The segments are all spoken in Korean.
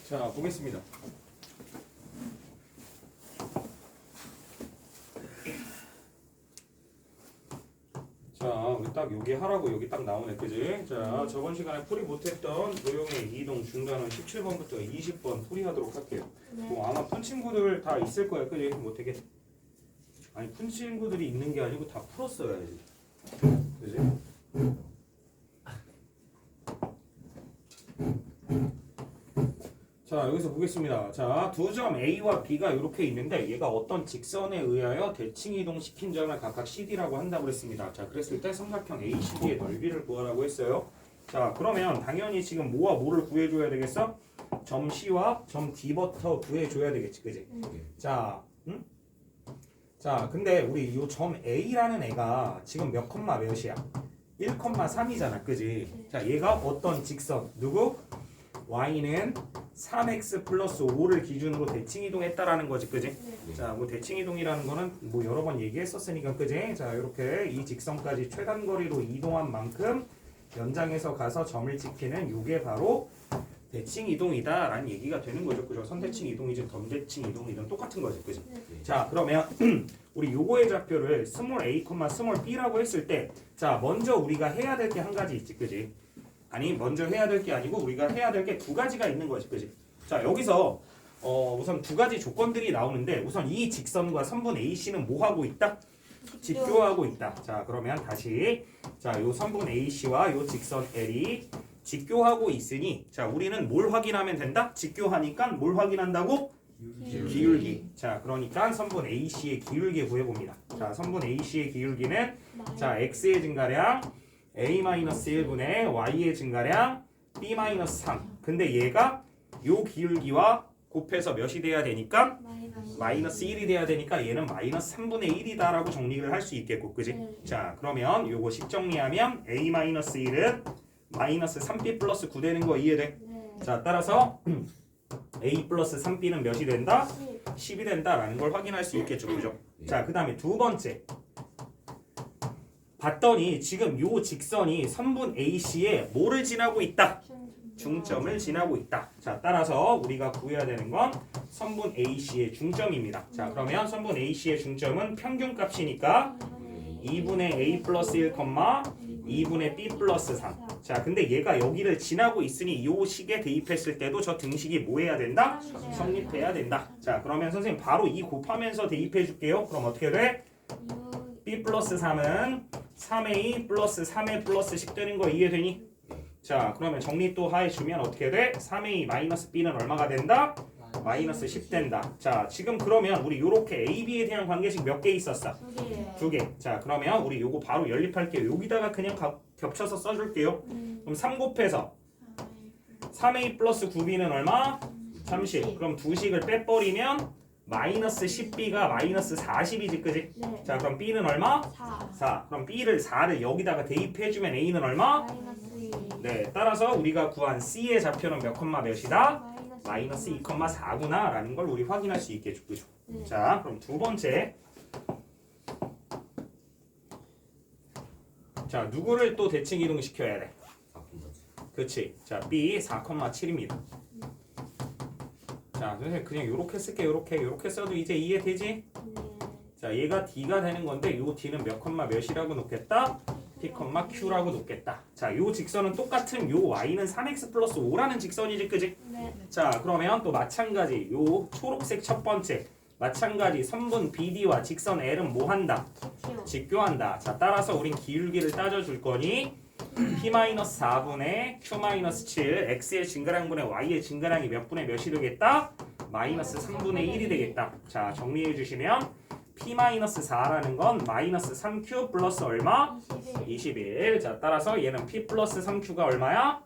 자, 보겠습니다. 자, 우리 딱 여기 하라고 여기 딱 나오네, 그지? 자, 저번 시간에 풀이 못했던 도형의 이동 중단은 17번부터 20번 풀이하도록 할게요. 뭐 아마 푼 친구들 다 있을 거야, 그지? 못하게. 아니, 푼 친구들이 있는 게 아니고 다 풀었어야지. 그지? 자, 여기서 보겠습니다. 자, 두 점 A와 B가 이렇게 있는데 얘가 어떤 직선에 의하여 대칭 이동시킨 점을 각각 CD라고 한다고 그랬습니다. 자, 그랬을 때 삼각형 ACD의 넓이를 구하라고 했어요. 자, 그러면 당연히 지금 뭐와 뭐를 구해줘야 되겠어? 점 C와 점 D부터 구해줘야 되겠지, 그지? 자, 자, 근데 우리 요 점 A라는 애가 지금 몇 컴마 몇이야? 1,3이잖아, 그지? 자, 얘가 어떤 직선? 누구? y는 3x 플러스 5를 기준으로 대칭 이동했다라는 거지, 그지? 자, 뭐 대칭 이동이라는 거는 뭐 여러 번 얘기했었으니까, 그지? 자, 이렇게 이 직선까지 최단 거리로 이동한 만큼 연장해서 가서 점을 찍히는 요게 바로 대칭 이동이다라는 얘기가 되는 거죠, 그죠? 선대칭 이동이든 덤대칭 이동이든 똑같은 거지, 그지? 자, 그러면 우리 요거의 좌표를 스몰 a, 스몰 b라고 했을 때, 자, 먼저 우리가 해야 될 게 한 가지 있지, 그지? 아니, 먼저 해야 될 게 아니고 우리가 해야 될 게 두 가지가 있는 거지, 그지? 자, 여기서 우선 두 가지 조건들이 나오는데, 우선 이 직선과 선분 AC는 뭐 하고 있다? 직교하고 있다. 자, 그러면 다시, 자, 요 선분 AC와 요 직선 L이 직교하고 있으니, 자, 우리는 뭘 확인하면 된다? 직교하니까 뭘 확인한다고? 기울기. 자, 그러니까 선분 AC의 기울기 구해봅니다. 자, 선분 AC의 기울기는, 자, X의 증가량 A-1분의 Y의 증가량 B-3. 근데 얘가 요 기울기와 곱해서 몇이 돼야 되니까? 마이너스 1이 돼야 되니까 얘는 마이너스 3분의 1이다라고 정리를 할 수 있겠고, 그지? 자, 그러면 요거 식 정리하면 A-1은 마이너스 3B 플러스 9 되는 거 이해돼? 자, 따라서 A 플러스 3B는 몇이 된다? 10이 된다라는 걸 확인할 수 있겠죠, 그죠? 자, 그 다음에 두 번째. 봤더니 지금 요 직선이 선분 AC에 뭐를 지나고 있다? 중점을 지나고 있다. 자, 따라서 우리가 구해야 되는 건 선분 AC의 중점입니다. 자, 그러면 선분 AC의 중점은 평균값이니까 2분의 A 플러스 1, 2분의 B 플러스 3. 자, 근데 얘가 여기를 지나고 있으니 요 식에 대입했을 때도 저 등식이 뭐 해야 된다? 성립해야 된다. 자, 그러면 선생님 바로 이 곱하면서 대입해 줄게요. 그럼 어떻게 돼? B 플러스 3은 3A 플러스 3A 플러스 10 되는 거 이해되니? 자, 그러면 정리 또 해주면 어떻게 돼? 3A 마이너스 B는 얼마가 된다? 마이너스 10 된다. 자, 지금 그러면 우리 요렇게 A, B에 대한 관계식 몇 개 있었어? 두 개. 자, 그러면 우리 요거 바로 연립할게요. 여기다가 그냥 겹쳐서 써줄게요. 그럼 3 곱해서 3A 플러스 9B는 얼마? 30. 그럼 두 식을 빼버리면 마이너스 10B가 마이너스 40이지, 그지? 네. 자, 그럼 B는 얼마? 4. 4. 그럼 B를 4를 여기다가 대입해주면 A는 얼마? 네, 따라서 우리가 구한 C의 좌표는 몇 컴마 몇이다? 마이너스 2,4구나 라는 걸 우리 확인할 수 있겠죠, 그죠? 네. 자, 그럼 두 번째. 자, 누구를 또 대칭 이동시켜야 돼? 그치? 자, B 4,7입니다. 자, 선생님 그냥 요렇게 쓸게. 요렇게 써도 이제 이해되지? 자, 얘가 D가 되는 건데 요 D는 몇 컴마 몇이라고 놓겠다? P, Q라고 놓겠다. 자, 요 직선은 똑같은 요 Y는 3X 플러스 5라는 직선이지, 그지? 네. 자, 그러면 또 마찬가지 요 초록색 첫 번째 마찬가지 선분 BD와 직선 L은 뭐 한다? 직교한다. 자, 따라서 우린 기울기를 따져줄 거니 P-4분의 Q-7 X의 증가량분의 Y의 증가량이 몇 분의 몇이 되겠다? 마이너스 3분의 1이 되겠다. 자, 정리해 주시면 P-4라는 건 마이너스 3Q 플러스 얼마? 21. 자, 따라서 얘는 P 플러스 3Q가 얼마야?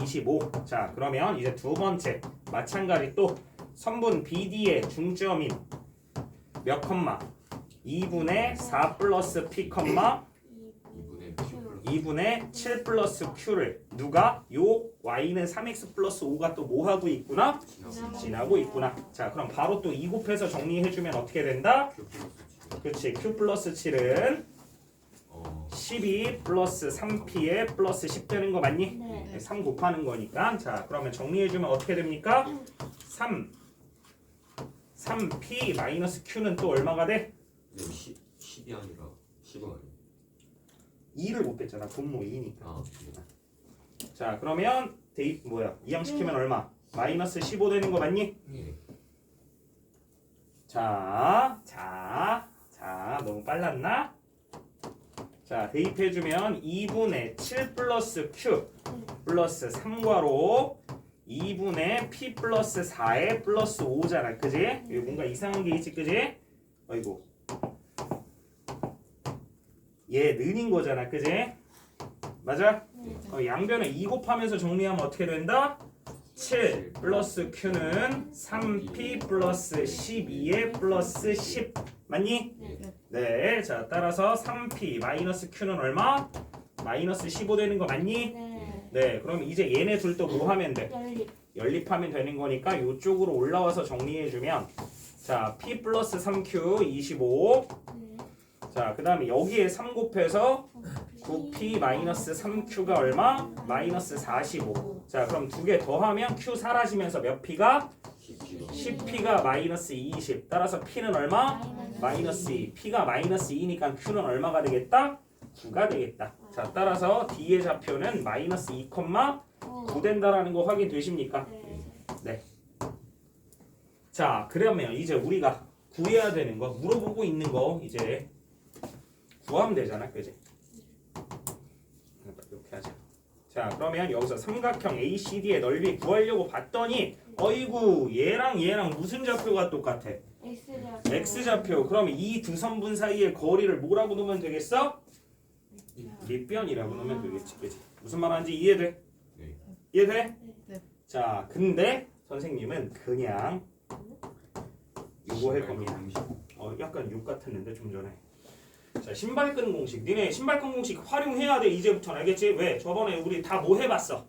25. 자, 그러면 이제 두 번째 마찬가지 또 선분 BD의 중점인 몇 컴마? 2분의 4 플러스 P 컴마 2분의 7 플러스 Q를 누가? 요 Y는 3X 플러스 5가 또 뭐 하고 있구나? 지나고 있구나. 자, 그럼 바로 또 2 곱해서 정리해주면 어떻게 된다? 그렇지. Q 플러스 7은 12 플러스 3p에 플러스 10 되는 거 맞니? 네. 3 곱하는 거니까. 자, 그러면 정리해주면 어떻게 됩니까? 3p 마이너스 q는 또 얼마가 돼? 10이 아니라 10은 아니에요. 2를 못 뺐잖아. 분모 2니까. 아, 자, 그러면 이항시키면 얼마? 마이너스 15 되는 거 맞니? 예. 자, 너무 빨랐나? 자, 대입해주면 2분의 7 플러스 q 플러스 3괄호 2분의 p 플러스 4에 플러스 5잖아. 그지? 여기 뭔가 이상한 게 있지. 그지? 어이구. 얘 는인 거잖아. 그지? 맞아? 양변에 2 곱하면서 정리하면 어떻게 된다? 7 플러스 q는 3p 플러스 12에 플러스 10 맞니? 네. 자, 따라서 3p 마이너스 q는 얼마? 마이너스 15 되는 거 맞니? 네. 그럼 이제 얘네 둘 또 뭐 하면 돼? 연립하면 되는 거니까 이쪽으로 올라와서 정리해주면 자, p 플러스 3q 25 자, 그 다음에 여기에 3 곱해서 9p 마이너스 3q가 얼마? 마이너스 45 자, 그럼 두 개 더하면 q 사라지면서 몇 p가? 10p가 마이너스 20 따라서 p는 얼마? 마이너스 2 p가 마이너스 2니까 q는 얼마가 되겠다? 9가 되겠다. 자, 따라서 D의 좌표는 마이너스 2,9 된다라는 거 확인되십니까? 네. 자, 그러면 이제 우리가 구해야 되는 거, 물어보고 있는 거 이제 구하면 되잖아, 그지? 이렇게 하자. 자, 그러면 여기서 삼각형 ACD의 넓이 구하려고 봤더니 어이구, 얘랑 무슨 좌표가 똑같아? X좌표. 그러면 이 두 선분 사이의 거리를 뭐라고 놓으면 되겠어? 밑변이라고 놓으면 되겠지, 그치? 무슨 말하는지 이해돼? 네. 이해돼? 네. 자, 근데 선생님은 그냥 요거 할 겁니다. 약간 욕 같았는데 좀 전에. 자, 신발끈 공식. 니네 신발끈 공식 활용해야 돼 이제부터는. 알겠지? 왜? 저번에 우리 다 뭐 해봤어?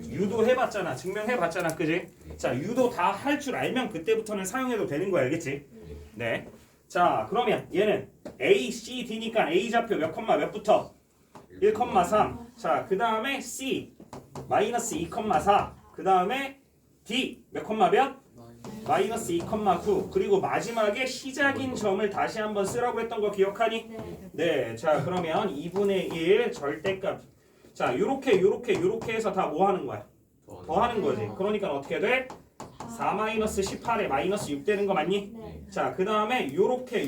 유도 해봤잖아. 증명해봤잖아, 그지? 자, 유도 다 할 줄 알면 그때부터는 사용해도 되는 거야, 알겠지? 네. 자, 그러면 얘는 A, C, D니까 A 좌표 몇 컴마 몇부터? 1,3. 자, 그 다음에 C 마이너스 2,4. 그 다음에 D 몇 컴마 몇? 마이너스 2,9. 그리고 마지막에 시작인 점을 다시 한번 쓰라고 했던 거 기억하니? 네. 자, 그러면 2분의 1 절대값. 자, 요렇게 해서 다 뭐 하는 거야? 더 하는 거지. 그러니까 어떻게 돼? 4 마이너스 18에 마이너스 6 되는 거 맞니? 자, 그 다음에 요렇게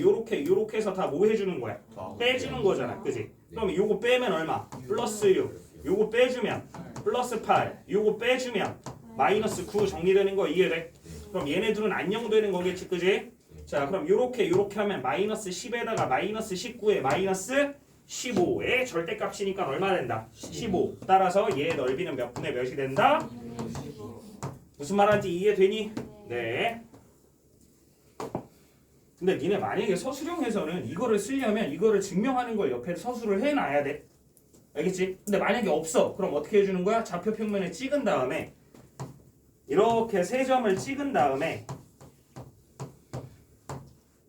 해서 다 뭐 해주는 거야? 빼주는 거잖아. 그지? 그럼 요거 빼면 얼마? 플러스 6. 요거 빼주면 플러스 8. 요거 빼주면 마이너스 9 정리되는 거 이해돼? 그럼 얘네들은 안녕되는 거겠지, 그지? 자, 그럼 요렇게 하면 마이너스 10에다가 마이너스 19에 마이너스 15의 절대값이니까 얼마 된다? 15. 따라서 얘의 넓이는 몇 분의 몇이 된다? 무슨 말하는지 이해되니? 네. 근데 니네 만약에 서술형에서는 이거를 쓰려면 이거를 증명하는 걸 옆에 서술을 해놔야 돼. 알겠지? 근데 만약에 없어. 그럼 어떻게 해주는 거야? 좌표 평면에 찍은 다음에 이렇게 세 점을 찍은 다음에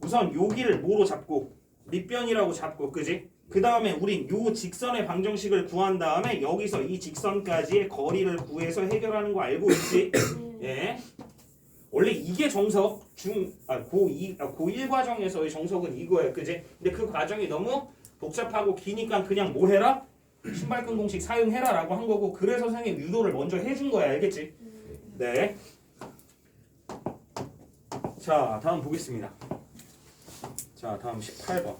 우선 여기를 뭐로 잡고 밑변이라고 잡고, 그지? 그 다음에 우린 요 직선의 방정식을 구한 다음에 여기서 이 직선까지의 거리를 구해서 해결하는 거 알고 있지? 예. 원래 이게 정석 고1 과정에서의 정석은 이거야, 그지? 근데 그 과정이 너무 복잡하고 기니까 그냥 뭐 해라? 신발끈 공식 사용해라 라고 한 거고, 그래서 선생님 유도를 먼저 해준 거야, 알겠지? 네. 자, 다음 보겠습니다. 자, 다음 18번.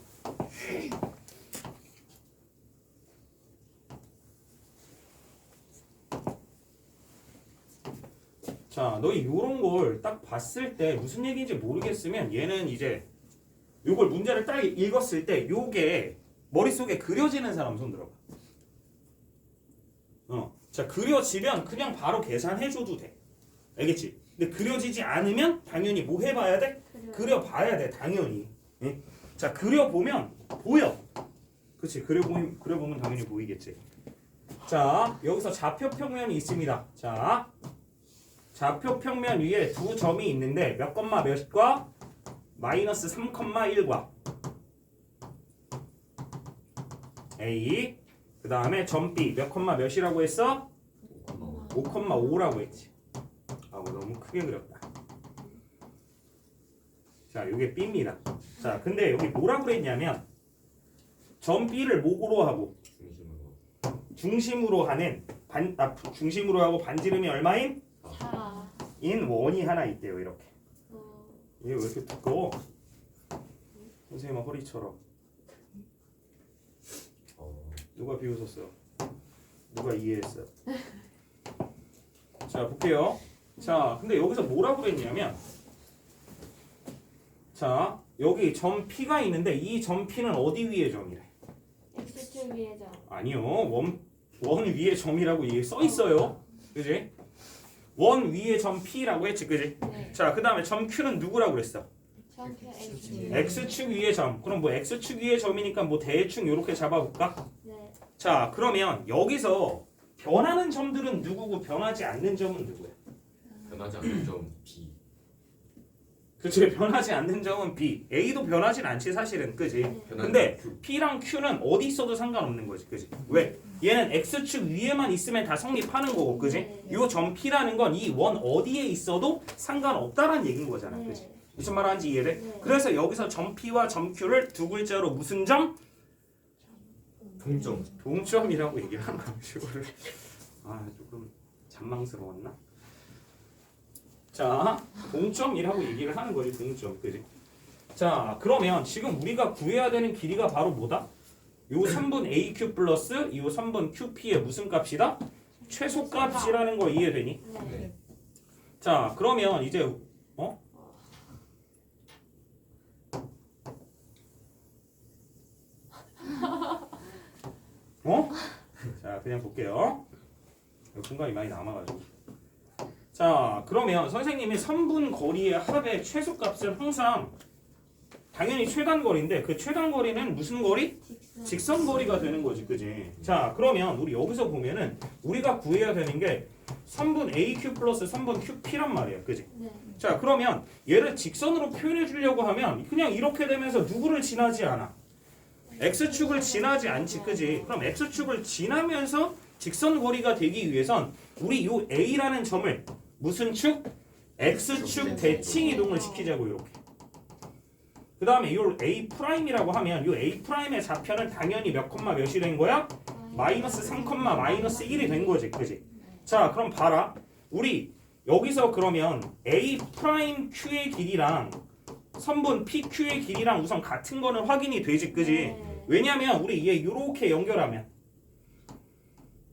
자, 너희 요런 걸 딱 봤을 때 무슨 얘기인지 모르겠으면 얘는 이제 요걸 문제를 딱 읽었을 때 요게 머릿속에 그려지는 사람 손 들어봐. 자, 그려지면 그냥 바로 계산해줘도 돼. 알겠지? 근데 그려지지 않으면 당연히 뭐 해봐야 돼? 그려봐야 돼, 당연히. 예? 자, 그려보면 보여. 그치? 그려보면 당연히 보이겠지. 자, 여기서 좌표 평면이 있습니다. 자, 좌표 평면 위에 두 점이 있는데 몇 컴마 몇과 마이너스 3,1과 A 그 다음에 점 B 몇 콤마 몇이라고 했어? 5,5라고 했지. 아 너무 크게 그렸다. 자 이게 B입니다. 자 근데 여기 뭐라고 그랬냐면 점 B를 목으로 하고 중심으로 하는 중심으로 하고 반지름이 얼마인? 4. 인 원이 하나 있대요. 이렇게. 이게 왜 이렇게 두꺼워? 선생님 허리처럼. 누가 비웃었어? 누가 이해했어? 자 볼게요. 자 근데 여기서 뭐라고 그랬냐면 자 여기 점 P가 있는데 이 점 P는 어디 위에 점이래? X축 위에 점. 아니요. 원 위에 점이라고 이게 써 있어요. 그지? 원 위에 점 P라고 했지. 그지? 네. 자 그 다음에 점 Q는 누구라고 그랬어? 점표 X축. X축 위에 점. 그럼 뭐 X축 위에 점이니까 뭐 대충 이렇게 잡아볼까? 네. 자 그러면 여기서 변하는 점들은 누구고 변하지 않는 점은 누구야? 변하지 않는 점 B. 그치? 변하지 않는 점은 B. A도 변하진 않지 사실은. 그지? 네. 근데 P랑 Q는 어디 있어도 상관없는 거지. 그지? 왜? 얘는 X축 위에만 있으면 다 성립하는 거고. 그지? 네. 요 점 P라는 건 이 원 어디에 있어도 상관없다라는 얘기인 거잖아. 그지? 네. 무슨 말 하는지 이해돼? 네. 그래서 여기서 점 P와 점 Q를 두 글자로 무슨 점? 동점. 동점이라고 얘기를 하는 거야. 이거를. 아 조금 잔망스러웠나? 자 동점이라고 얘기를 하는 거지. 동점. 그지? 자 그러면 지금 우리가 구해야 되는 길이가 바로 뭐다? 요 3분 AQ 플러스 요 3분 QP의 무슨 값이다? 최소값이라는 거 이해되니? 네. 자 그러면 이제 자 그냥 볼게요. 공간이 많이 남아가지고. 자 그러면 선생님이 3분 거리의 합의 최소값은 항상 당연히 최단거리인데 그 최단거리는 무슨 거리? 직선거리가 되는 거지. 그지? 자 그러면 우리 여기서 보면은 우리가 구해야 되는 게 3분 AQ 플러스 3분 QP란 말이야. 그지? 네. 자 그러면 얘를 직선으로 표현해 주려고 하면 그냥 이렇게 되면서 누구를 지나지 않아? X축을 지나지 않지. 그지? 그럼 X축을 지나면서 직선 거리가 되기 위해선 우리 요 A라는 점을 무슨 축? X축 대칭 이동을 시키자고. 이렇게. 그 다음에 요 A'이라고 하면 요 A'의 좌표는 당연히 몇 콤마 몇이 된 거야? 마이너스 3 콤마 마이너스 1이 된 거지. 그지? 자 그럼 봐라. 우리 여기서 그러면 A'Q의 길이랑 선분 PQ의 길이랑 우선 같은 거는 확인이 되지. 그지? 네. 왜냐면 우리 얘 요렇게 연결하면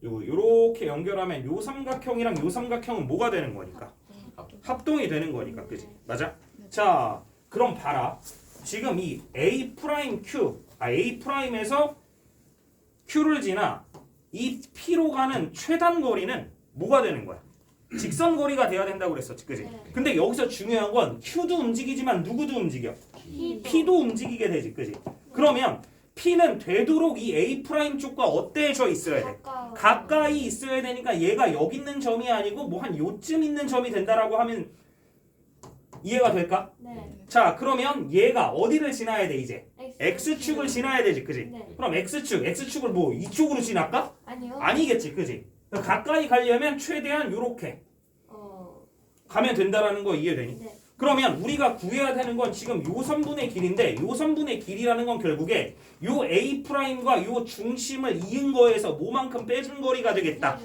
요렇게 연결하면 요 삼각형이랑 요 삼각형은 뭐가 되는 거니까? 합동이 되는 거니까. 그지? 맞아? 자 그럼 봐라. 지금 이 A'에서 Q를 지나 이 P로 가는 최단 거리는 뭐가 되는 거야? 직선 거리가 돼야 된다고 그랬었지. 그지? 네. 근데 여기서 중요한 건 Q도 움직이지만 누구도 움직여? P도 움직이게 되지. 그지? 그러면 P는 되도록 이 A' 쪽과 어때져 있어야 돼? 가까이 있어야 되니까 얘가 여기 있는 점이 아니고 뭐 한 요쯤 있는 점이 된다라고 하면 이해가 될까? 네. 자 그러면 얘가 어디를 지나야 돼 이제? X축을 지나야 되지. 그지? 네. 그럼 X축을 뭐 이쪽으로 지날까? 아니요. 아니겠지. 그지? 가까이 가려면 최대한 요렇게 어. 가면 된다라는 거 이해되니? 네. 그러면 우리가 구해야 되는 건 지금 요 선분의 길인데 요 선분의 길이라는 건 결국에 요 A'과 요 중심을 이은 거에서 뭐만큼 빼준 거리가 되겠다.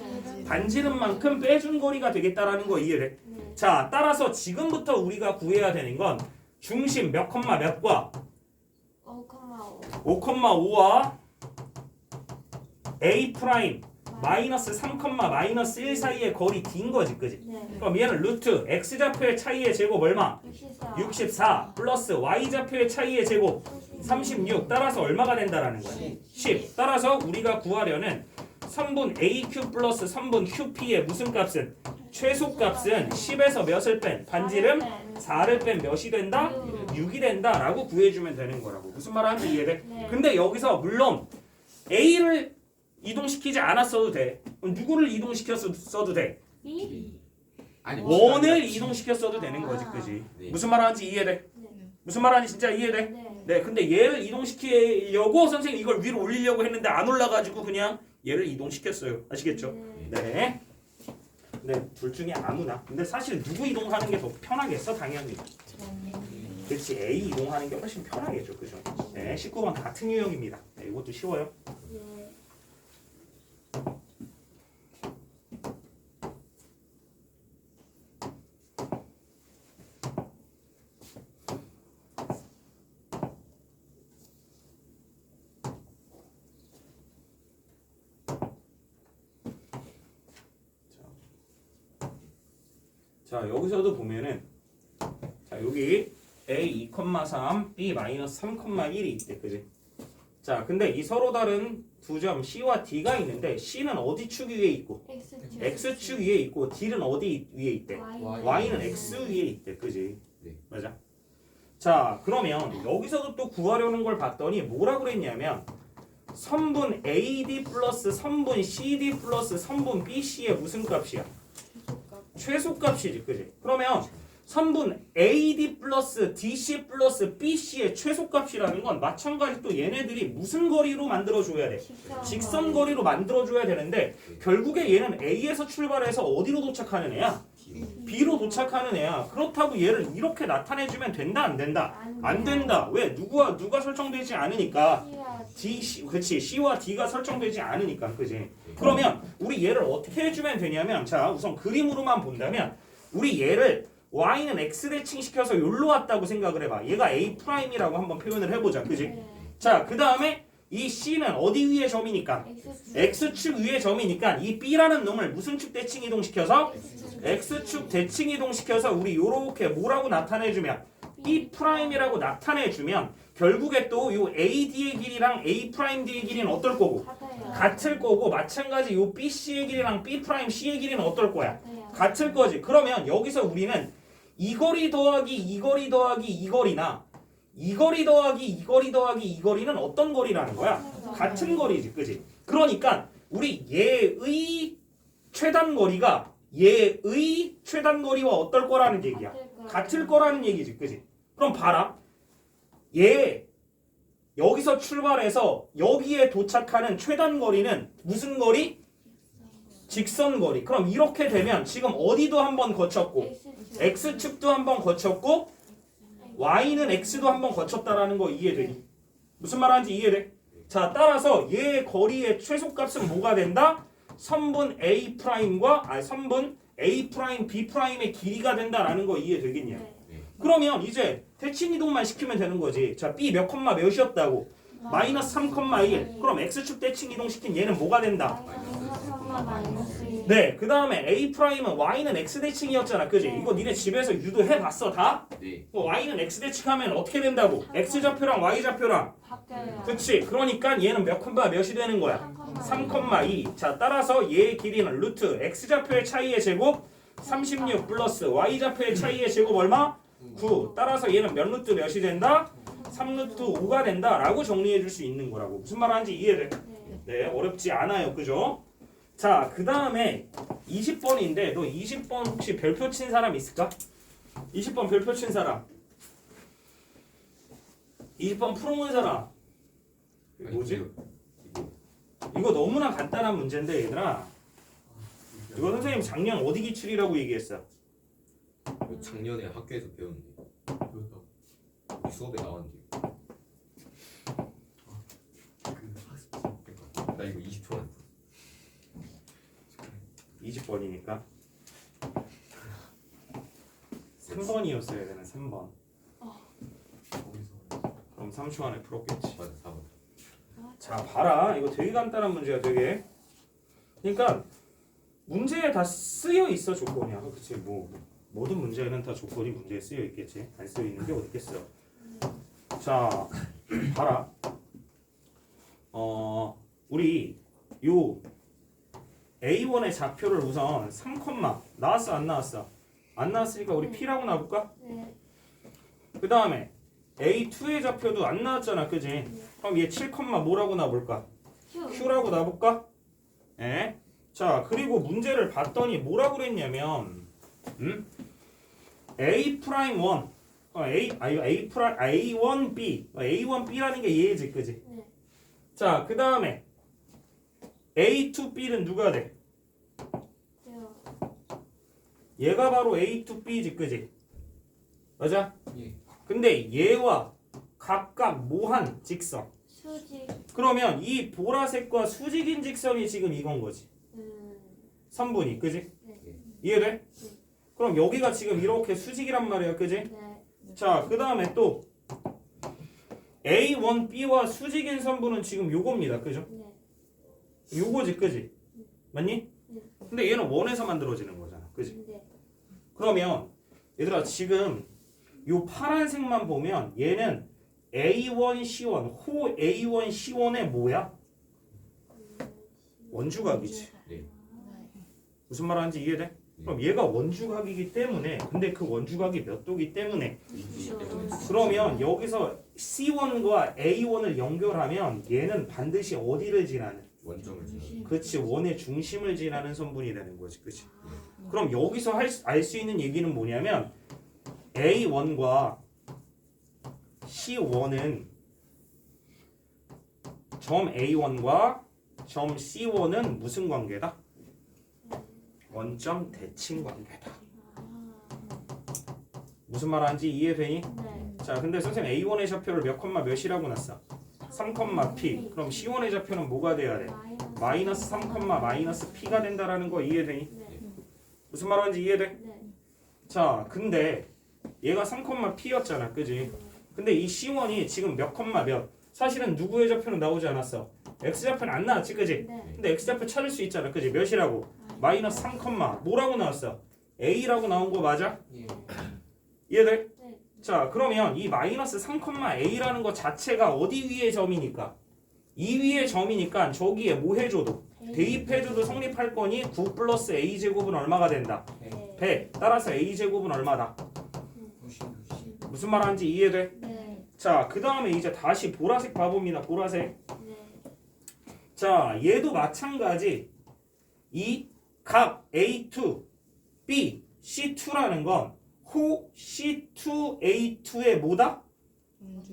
반지름만큼 빼준 거리가 되겠다라는 거 이해돼? 네. 자 따라서 지금부터 우리가 구해야 되는 건 중심 몇 콤마 몇과 5,5. 5,5와 A' 마이너스 3, 마이너스 1 사이의 거리 D인 거지. 그지? 네. 그럼 얘는 루트 X좌표의 차이의 제곱 얼마? 64. 64 플러스 Y좌표의 차이의 제곱 36 따라서 얼마가 된다라는 거야? 10 따라서 우리가 구하려는 3분 AQ 플러스 3분 QP의 무슨 값은? 최소값은 10에서 몇을 뺀? 반지름 4를 뺀 몇이 된다? 6이 된다 라고 구해주면 되는 거라고. 무슨 말 하는지 이해돼? 네. 근데 여기서 물론 A를 이동시키지 않았어도 돼. 누구를 이동시켰어도 돼? B. 아니 원을 이동시켰어도 되는 거지. 그지? 네. 무슨 말 하는지 이해돼? 네. 무슨 말 하는지 진짜 이해돼? 네. 네, 근데 얘를 이동시키려고 선생님 이걸 위로 올리려고 했는데 안 올라가지고 그냥 얘를 이동시켰어요. 아시겠죠? 네. 네, 둘 중에 아무나. 근데 사실 누구 이동하는 게 더 편하겠어? 당연히. 그렇지, A 이동하는 게 훨씬 편하겠죠. 그죠? 네, 19번 같은 유형입니다. 네, 이것도 쉬워요. 네. 자, 여기서도 보면은 자, 여기 A 2,3, B 마이너스 3,1이 있대. 그지? 자, 근데 이 서로 다른 두 점 C와 D가 있는데 C는 어디 축 위에 있고 X축. X축 위에 있고 D는 어디 위에 있대? Y는 X 위에 있대. 그지? 네. 맞아. 자, 그러면 여기서도 또 구하려는 걸 봤더니 뭐라 그랬냐면 선분 AD 플러스 선분 CD 플러스 선분 BC의 무슨 값이야? 최소값이지. 그지? 그러면 선분 AD 플러스 DC 플러스 BC의 최소값이라는 건 마찬가지 또 얘네들이 무슨 거리로 만들어줘야 돼? 직선 거리로 만들어줘야 되는데 결국에 얘는 A에서 출발해서 어디로 도착하는 애야? B로 도착하는 애야. 그렇다고 얘를 이렇게 나타내주면 된다 안 된다? 안 된다. 왜? 누가 설정되지 않으니까. 그치, C와 D가 설정되지 않으니까. 그지? 그러면 우리 얘를 어떻게 해주면 되냐면 자, 우선 그림으로만 본다면 우리 얘를 Y는 X 대칭시켜서 여기로 왔다고 생각을 해봐. 얘가 A'이라고 한번 표현을 해보자. 그지? 자, 그 다음에 이 C는 어디 위의 점이니까? X축 위의 점이니까 이 B라는 놈을 무슨 축 대칭 이동시켜서? X축 대칭 이동시켜서 우리 요렇게 뭐라고 나타내주면? B'이라고 나타내주면 결국에 또 요 AD의 길이랑 A'D의 길이는 어떨 거고? 같을 거고 마찬가지 요 BC의 길이랑 B'C의 길이는 어떨 거야? 같을 거지. 그러면 여기서 우리는 이 거리 더하기 이 거리 더하기 이 거리나 이 거리 더하기 이 거리 더하기 이 거리는 어떤 거리라는 거야? 같은 거리지. 그지? 그러니까 우리 얘의 최단 거리가 얘의 최단 거리와 어떨 거라는 얘기야? 같을 거라는 얘기지. 그지? 그럼 봐라. 얘 여기서 출발해서 여기에 도착하는 최단 거리는 무슨 거리? 직선 거리. 그럼 이렇게 되면 지금 어디도 한번 거쳤고 X축도 한번 거쳤고 Y는 X도 한번 거쳤다라는 거 이해되니? 무슨 말하는지 이해돼? 자, 따라서 얘 거리의 최소값은 뭐가 된다? 선분 A'과 선분 A', B'의 길이가 된다라는 거 이해되겠냐? 그러면 이제 대칭 이동만 시키면 되는 거지. 자, B 몇 콤마 몇이었다고? 마이너스 3,1. 그럼 X축 대칭 이동시킨 얘는 뭐가 된다? 네, 그 다음에 A'은 Y는 X 대칭이었잖아. 그지? 이거 니네 집에서 유도해봤어 다? 네. Y는 X 대칭하면 어떻게 된다고? X좌표랑 Y좌표랑. 그치? 그러니까 얘는 몇 콤마 몇이 되는 거야? 3,2. 자, 따라서 얘의 길이는 루트 X좌표의 차이의 제곱 36 플러스 Y좌표의 차이의 제곱 얼마? 9. 따라서 얘는 몇 루트 몇이 된다? 3루트 5가 된다 라고 정리해 줄 수 있는 거라고. 무슨 말 하는지 이해돼? 네, 어렵지 않아요. 그죠? 자, 그 다음에 20번인데 너 20번 혹시 별표 친 사람 있을까? 20번 별표 친 사람. 20번 풀어본 사람. 뭐지? 이거 너무나 간단한 문제인데 얘들아. 이거 선생님 작년 어디 기출이라고 얘기했어? 작년에 학교에서 배웠는데 우리 수업에 나왔는데 나 이거 20초만 20번이니까 3번이었어야 되는 3번. 그럼 3초 안에 풀었겠지. 맞아 4번. 자, 봐라. 이거 되게 간단한 문제야. 되게. 그러니까 문제에 다 쓰여 있어 조건이. 그치? 뭐 모든 문제에는 다 조건이 문제에 쓰여 있겠지. 안 쓰여 있는 게 어디 있겠어. 자, 봐라. 우리 요 A1의 좌표를 우선 3, 나왔어 안 나왔어? 안 나왔으니까 우리 P라고 놔볼까? 네. 그 다음에 A2의 좌표도 안 나왔잖아. 그지? 그럼 얘 7, 뭐라고 놔볼까? Q라고 놔볼까? 예? 자, 그리고 문제를 봤더니 뭐라고 그랬냐면 A'1 A1B A1B라는 게 얘지 그지? 네. 자 그 다음에 A2B는 누가 돼? 제요. 얘가 바로 A2B지 그지? 맞아? 예. 근데 얘와 각각 뭐한 직선 수직. 그러면 이 보라색과 수직인 직선이 지금 이건 거지 선분이 그지? 네. 이해돼? 그럼 여기가 지금 이렇게 수직이란 말이야 그지? 네. 자 그 다음에 또 A1B와 수직인 선분은 지금 요겁니다 그죠? 네. 요거지 그지? 맞니? 네. 근데 얘는 원에서 만들어지는 거잖아 그지? 네. 그러면 얘들아 지금 요 파란색만 보면 얘는 A1C1 호 A1C1의 뭐야? 원주각이지 네. 무슨 말 하는지 이해돼? 그럼 얘가 원주각이기 때문에 근데 그 원주각이 몇 도기 때문에 그러면 여기서 C1과 A1을 연결하면 얘는 반드시 어디를 지나는? 원점을 지나는. 그치 원의 중심을 지나는 선분이 되는 거지 그치? 그럼 여기서 알 수 있는 얘기는 뭐냐면 A1과 C1은 점 A1과 점 C1은 무슨 관계다? 원점 대칭 관계다. 무슨 말 하는지 이해되니? 네. 자 근데 선생님 A1의 좌표를 몇 컴마 몇이라고 놨어? 3 컴마 P. 그럼 C1의 좌표는 뭐가 돼야 돼? 마이너스 3 컴마 마이너스 P가 된다라는 거 이해되니? 네. 무슨 말 하는지 이해돼? 네. 자 근데 얘가 3 컴마 P였잖아 그지? 근데 이 C1이 지금 몇 컴마 몇? 사실은 누구의 좌표는 나오지 않았어. X좌표는 안 나왔지 그지? 네. 근데 X좌표 찾을 수 있잖아 그지? 몇이라고? 마이너스 3 컴마 뭐라고 나왔어? A라고 나온 거 맞아? 예. 이해돼? 네. 자 그러면 이 마이너스 3 컴마 A라는 거 자체가 어디 위의 점이니까? 이 위의 점이니까 저기에 뭐 해줘도 대입해줘도 성립할 거니 9 플러스 A제곱은 얼마가 된다? 네. 100 따라서 A제곱은 얼마다? 무신. 무슨 말 하는지 이해돼? 네. 자 그 다음에 이제 다시 보라색 봐봅니다 보라색 네. 자 얘도 마찬가지 이 각 A2, B, C2라는 건 호 C2A2의 뭐다?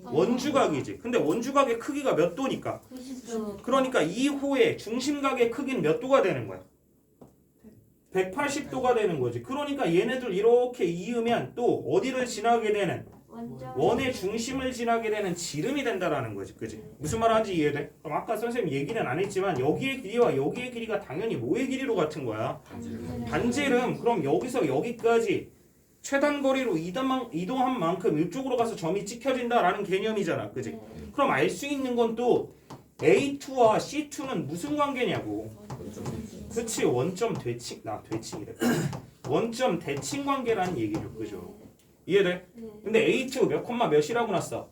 원주각이지 근데 원주각의 크기가 몇 도니까 90도. 그러니까 이 호의 중심각의 크기는 몇 도가 되는 거야? 180도가 되는 거지 그러니까 얘네들 이렇게 이으면 또 어디를 지나게 되는 원의 중심을 지나게 되는 지름이 된다라는 거지 그지? 무슨 말 하는지 이해돼? 그럼 아까 선생님 얘기는 안 했지만 여기의 길이와 여기의 길이가 당연히 뭐의 길이로 같은 거야? 반지름 그럼 여기서 여기까지 최단 거리로 이동한 만큼 이쪽으로 가서 점이 찍혀진다라는 개념이잖아 그지? 그럼 알 수 있는 건 또 A2와 C2는 무슨 관계냐고 그치 원점 대칭이래 원점 대칭 관계라는 얘기죠 그죠? 이해돼? 근데 A2 몇 콤마 몇이라고 놨어?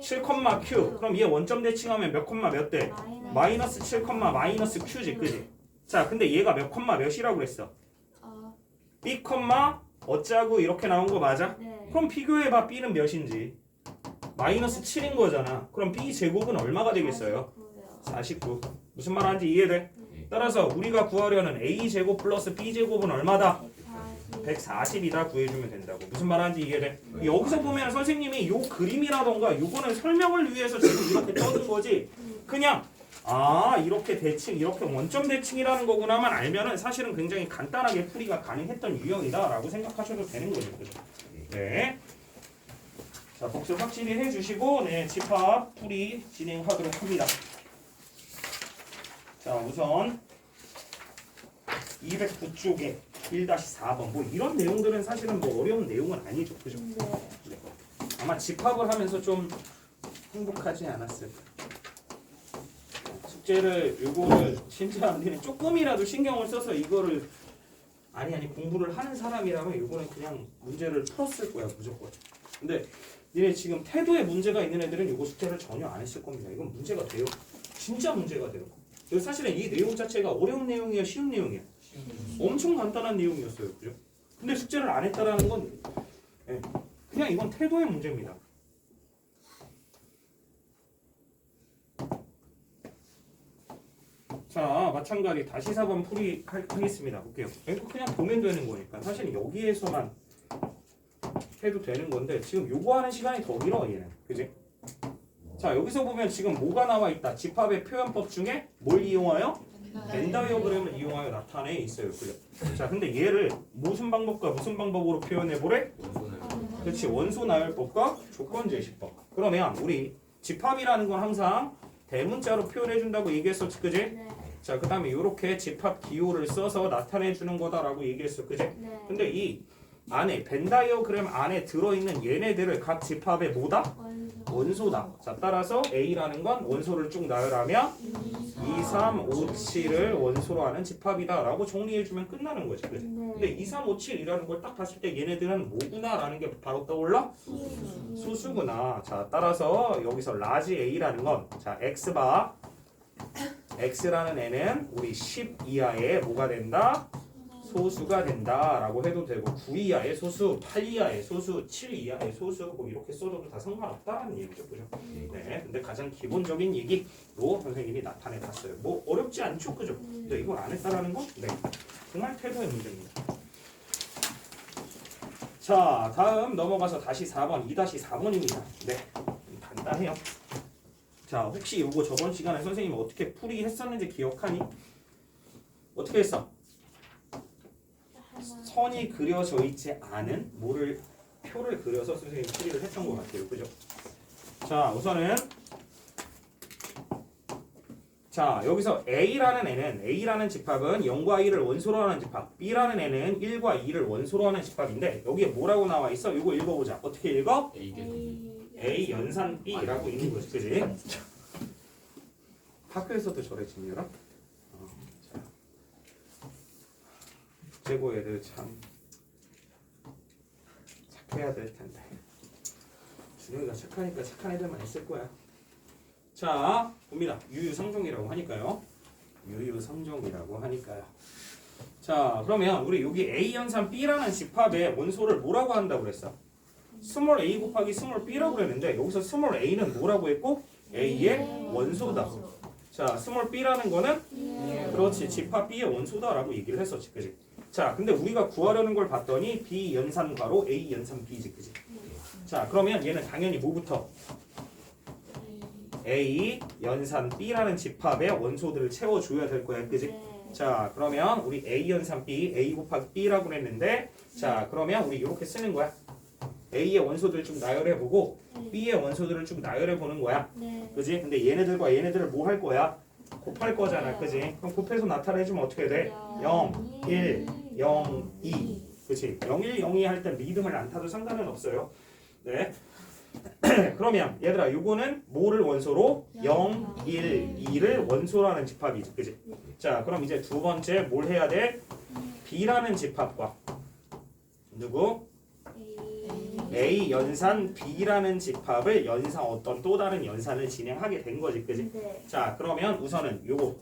7 콤마 Q 그럼 얘 원점 대칭하면 몇 콤마 몇 대? 마이너스 7 콤마 마이너스 Q지 그지? 자 근데 얘가 몇 콤마 몇이라고 그랬어? B 콤마 어짜고 이렇게 나온 거 맞아? 네. 그럼 비교해봐 B는 몇인지 마이너스 7인 거잖아 그럼 B 제곱은 얼마가 되겠어요? 49 무슨 말 하는지 이해돼? 따라서 우리가 구하려는 A 제곱 플러스 B 제곱은 얼마다? 140이다 구해주면 된다고 무슨 말 하는지 이해돼? 여기서 보면 선생님이 요 그림이라던가 요거는 설명을 위해서 지금 이렇게 떠든 거지 그냥 아 이렇게 대칭 이렇게 원점 대칭이라는 거구나만 알면은 사실은 굉장히 간단하게 풀이가 가능했던 유형이다 라고 생각하셔도 되는 거죠 그죠? 네. 자 복습 확실히 해주시고 네 집합 풀이 진행하도록 합니다. 자 우선 209쪽에 1-4번 뭐 이런 내용들은 사실은 뭐 어려운 내용은 아니죠 그죠? 네. 아마 집합을 하면서 좀 행복하지 않았을까 숙제를 요거를 진짜 안되는 조금이라도 신경을 써서 이거를 아니 공부를 하는 사람이라면 요거는 그냥 문제를 풀었을 거야 무조건 근데 니네 지금 태도에 문제가 있는 애들은 요거 숙제를 전혀 안 했을 겁니다 이건 문제가 돼요 진짜 문제가 돼요 그래서 사실은 이 내용 자체가 어려운 내용이야 쉬운 내용이야 엄청 간단한 내용이었어요 그죠? 근데 숙제를 안 했다라는 건 네, 그냥 이건 태도의 문제입니다 자 마찬가지 다시 4번 풀이 하겠습니다 볼게요 이거 그냥 보면 되는 거니까 사실 여기에서만 이렇게 해도 되는 건데 지금 요거 하는 시간이 더 길어 얘는. 그지? 자 여기서 보면 지금 뭐가 나와 있다. 집합의 표현법 중에 뭘 이용하여? 벤 다이어그램을 이용하여 나타내 있어요. 그죠? 자 근데 얘를 무슨 방법과 무슨 방법으로 표현해 보래? 그렇지. 원소 나열법과 조건 제시법. 그러면 우리 집합이라는 건 항상 대문자로 표현해 준다고 얘기했었지. 그지? 네. 자 그다음에 이렇게 집합 기호를 써서 나타내 주는 거다라고 얘기했어. 그지? 네. 근데 이 안에 벤 다이어그램 안에 들어있는 얘네들을 각 집합의 뭐다? 원소다. 자 따라서 A라는 건 원소를 쭉 나열하면 2, 3, 5, 7을 원소로 하는 집합이다 라고 정리해주면 끝나는 거지. 그치? 근데 2, 3, 5, 7이라는 걸 딱 봤을 때 얘네들은 뭐구나 라는 게 바로 떠올라? 소수구나. 자 따라서 여기서 라지 A라는 건 자 X바 X라는 애는 우리 10 이하의 뭐가 된다? 소수가 된다라고 해도 되고 9 이하의 소수, 8 이하의 소수, 7 이하의 소수 뭐 이렇게 써도 다 상관없다는 얘기죠. 그죠? 네. 근데 가장 기본적인 얘기로 선생님이 나타내 봤어요. 뭐 어렵지 않죠. 그죠? 근데 이걸 안 했다라는 건 네. 정말 태도의 문제입니다. 자, 다음 넘어가서 다시 4번, 2-4번입니다. 네. 간단해요. 자, 혹시 이거 저번 시간에 선생님이 어떻게 풀이했었는지 기억하니? 어떻게 했어? 선이 그려져 있지 않은 뭐를 표를 그려서 선생님이 풀이를 했던 것 같아요. 그죠? 자, 우선은 자, 여기서 A라는 집합은 0과 2를 원소로 하는 집합, B라는 애는 1과 2를 원소로 하는 집합인데 여기에 뭐라고 나와 있어? 이거 읽어보자. 어떻게 읽어? A 연산 B라고 있는 거지. 그지? 학교에서도 저래 지내라? 국제고 애들 참 착해야 될 텐데. 준영이가 착하니까 착한 애들만 있을 거야. 자, 봅니다. 유유상종이라고 하니까요. 유유상종이라고 하니까요. 자, 그러면 우리 여기 A 연산 B라는 집합의 원소를 뭐라고 한다고 그랬어? 스몰 a 곱하기 스몰 b라고 그랬는데 여기서 스몰 a는 뭐라고 했고 a의 원소다. 자, 스몰 b라는 거는 그렇지 집합 b의 원소다라고 얘기를 했었지, 그지? 자, 근데 우리가 구하려는 걸 봤더니 b 연산 괄호 a 연산 b지, 그지? 자, 그러면 얘는 당연히 뭐부터? a 연산 b라는 집합의 원소들을 채워줘야 될 거야, 그지? 자, 그러면 우리 a 연산 b, a 곱하기 b라고 했는데 자, 그러면 우리 이렇게 쓰는 거야. A의 원소들을 쭉 나열해보고 B의 원소들을 쭉 나열해보는 거야. 그지? 근데 얘네들과 얘네들을 뭐 할 거야? 곱할 거잖아. 그지? 그럼 곱해서 나타내주면 어떻게 돼? 0, 1, 0, 2. 그치? 0, 1, 0, 2 할 때 리듬을 안 타도 상관은 없어요. 네. 그러면 얘들아 요거는 뭐를 원소로? 0, 1, 2를 원소로 하는 집합이지. 그지? 자, 그럼 이제 두 번째 뭘 해야 돼? B라는 집합과 누구? A 연산 B라는 집합을 연산 어떤 또 다른 연산을 진행하게 된 거지, 그지? 자, 그러면 우선은 요거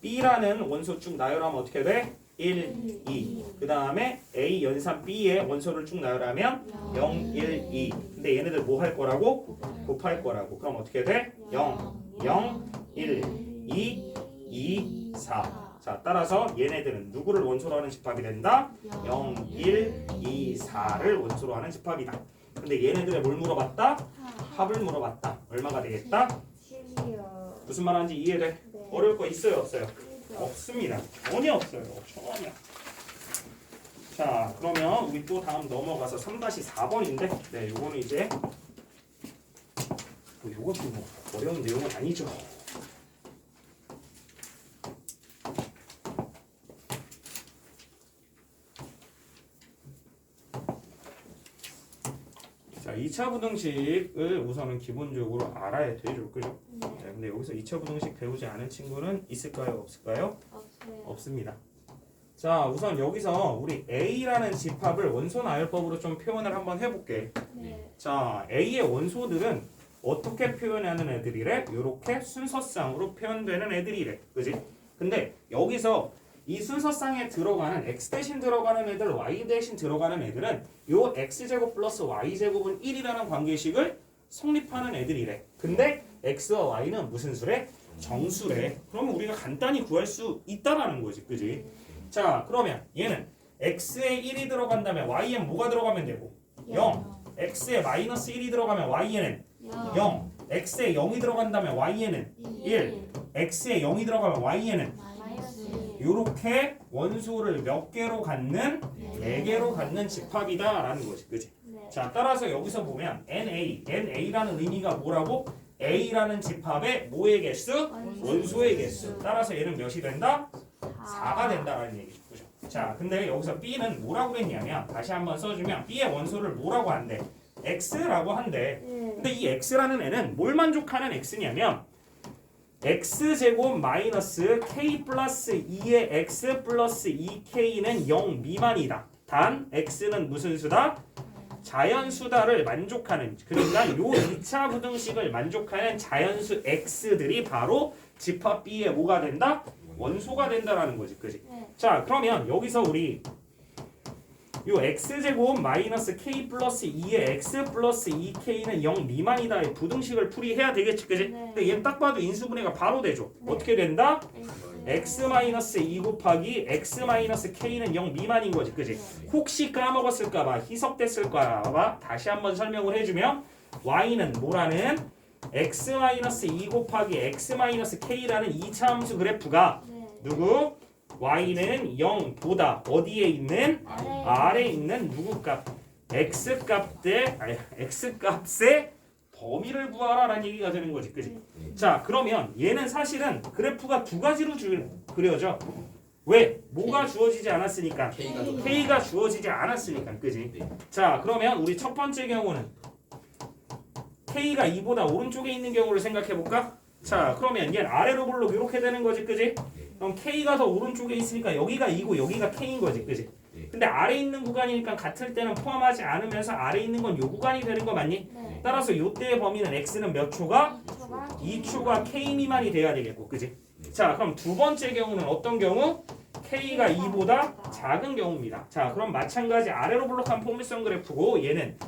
B라는 원소 쭉 나열하면 어떻게 돼? 1, 2. 그 다음에 A 연산 B의 원소를 쭉 나열하면 0, 1, 2. 근데 얘네들 뭐 할 거라고? 곱할 거라고. 그럼 어떻게 돼? 0, 0, 1, 2, 2, 4. 자, 따라서 얘네들은 누구를 원소로 하는 집합이 된다? 0, 1, 2, 4를 원소로 하는 집합이다. 근데 얘네들의 뭘 물어봤다? 합을 물어봤다. 얼마가 되겠다? 무슨 말하는지 이해돼? 어려울 거 있어요, 없어요? 없습니다. 전혀 없어요. 전혀. 자, 그러면 우리 또 다음 넘어가서 3-4번인데 네, 요거는 이제 요것도 뭐 어려운 내용은 아니죠. 자, 2차 부등식을 우선은 기본적으로 알아야 되죠. 그죠? 네, 근데 여기서 2차 부등식 배우지 않은 친구는 있을까요? 없을까요? 없습니다. 자, 우선 여기서 우리 A라는 집합을 원소 나열법으로 좀 표현을 한번 해볼게. 자, A의 원소들은 어떻게 표현하는 애들이래? 이렇게 순서상으로 표현되는 애들이래. 그지? 근데 여기서 이 순서상에 들어가는 x 대신 들어가는 애들, y 대신 들어가는 애들은 요 x제곱 플러스 y제곱은 1이라는 관계식을 성립하는 애들이래. 근데 x와 y는 무슨 수래? 정수래. 그러면 우리가 간단히 구할 수 있다라는 거지. 그지? 자, 그러면 얘는 x에 1이 들어간다면 y에 뭐가 들어가면 되고 0. x에 마이너스 1이 들어가면 y에는 0. x에 0이 들어간다면 y에는 1. x에 0이 들어가면 y에는 이렇게 원소를 몇 개로 갖는 4개로 갖는 집합이다라는 거지. 그지? 네. 자, 따라서 여기서 보면 NA라는 의미가 뭐라고? A라는 집합의 뭐의 개수? 원소의 개수. 따라서 얘는 몇이 된다? 4가 된다라는 얘기죠. 그죠? 자, 근데 여기서 B는 뭐라고 했냐면 다시 한번 써주면 B의 원소를 뭐라고 한대? X라고 한대. 근데 이 X라는 애는 뭘 만족하는 X냐면 X제곱 마이너스 K 플러스 2의 X 플러스 2K는 0 미만이다. 단 X는 무슨 수다? 자연수다를 만족하는, 그러니까 요 2차 부등식을 만족하는 자연수 X들이 바로 집합 B의 뭐가 된다? 원소가 된다라는 거지. 그지? 자, 그러면 여기서 우리 요 x제곱 마이너스 k 플러스 2의 x 플러스 2k는 0 미만이다의 부등식을 풀이해야 되겠지. 그지? 근데 얘는 딱 봐도 인수분해가 바로 되죠. 어떻게 된다? x 마이너스 2 곱하기 x 마이너스 k는 0 미만인 거지. 그지? 혹시 까먹었을까봐 희석됐을까봐 다시 한번 설명을 해주면 y는 뭐라는 x 마이너스 2 곱하기 x 마이너스 k라는 2차 함수 그래프가 누구? y는 0보다 어디에 있는? 아래에 있는 누구 값? x값의 범위를 구하라라는 얘기가 되는 거지. 그지? 자, 그러면 얘는 사실은 그래프가 두 가지로 그려져. 왜? 뭐가 주어지지 않았으니까. k가 주어지지 않았으니까. 그지? 자, 그러면 우리 첫 번째 경우는 k가 2보다 오른쪽에 있는 경우를 생각해 볼까? 자, 그러면 얘는 아래로 볼록 이렇게 되는 거지. 그지? 그럼 K가 더 오른쪽에 있으니까 여기가 2고 여기가 K인 거지. 그지? 근데 아래 있는 구간이니까 같을 때는 포함하지 않으면서 아래 있는 건 요 구간이 되는 거 맞니? 따라서 요때의 범위는 X는 몇 초가? 2초가 K 미만이 돼야 되겠고. 그지? 자, 그럼 두 번째 경우는 어떤 경우? K가 2보다 작은 경우입니다. 자, 그럼 마찬가지 아래로 볼록한 포물선 그래프고 얘는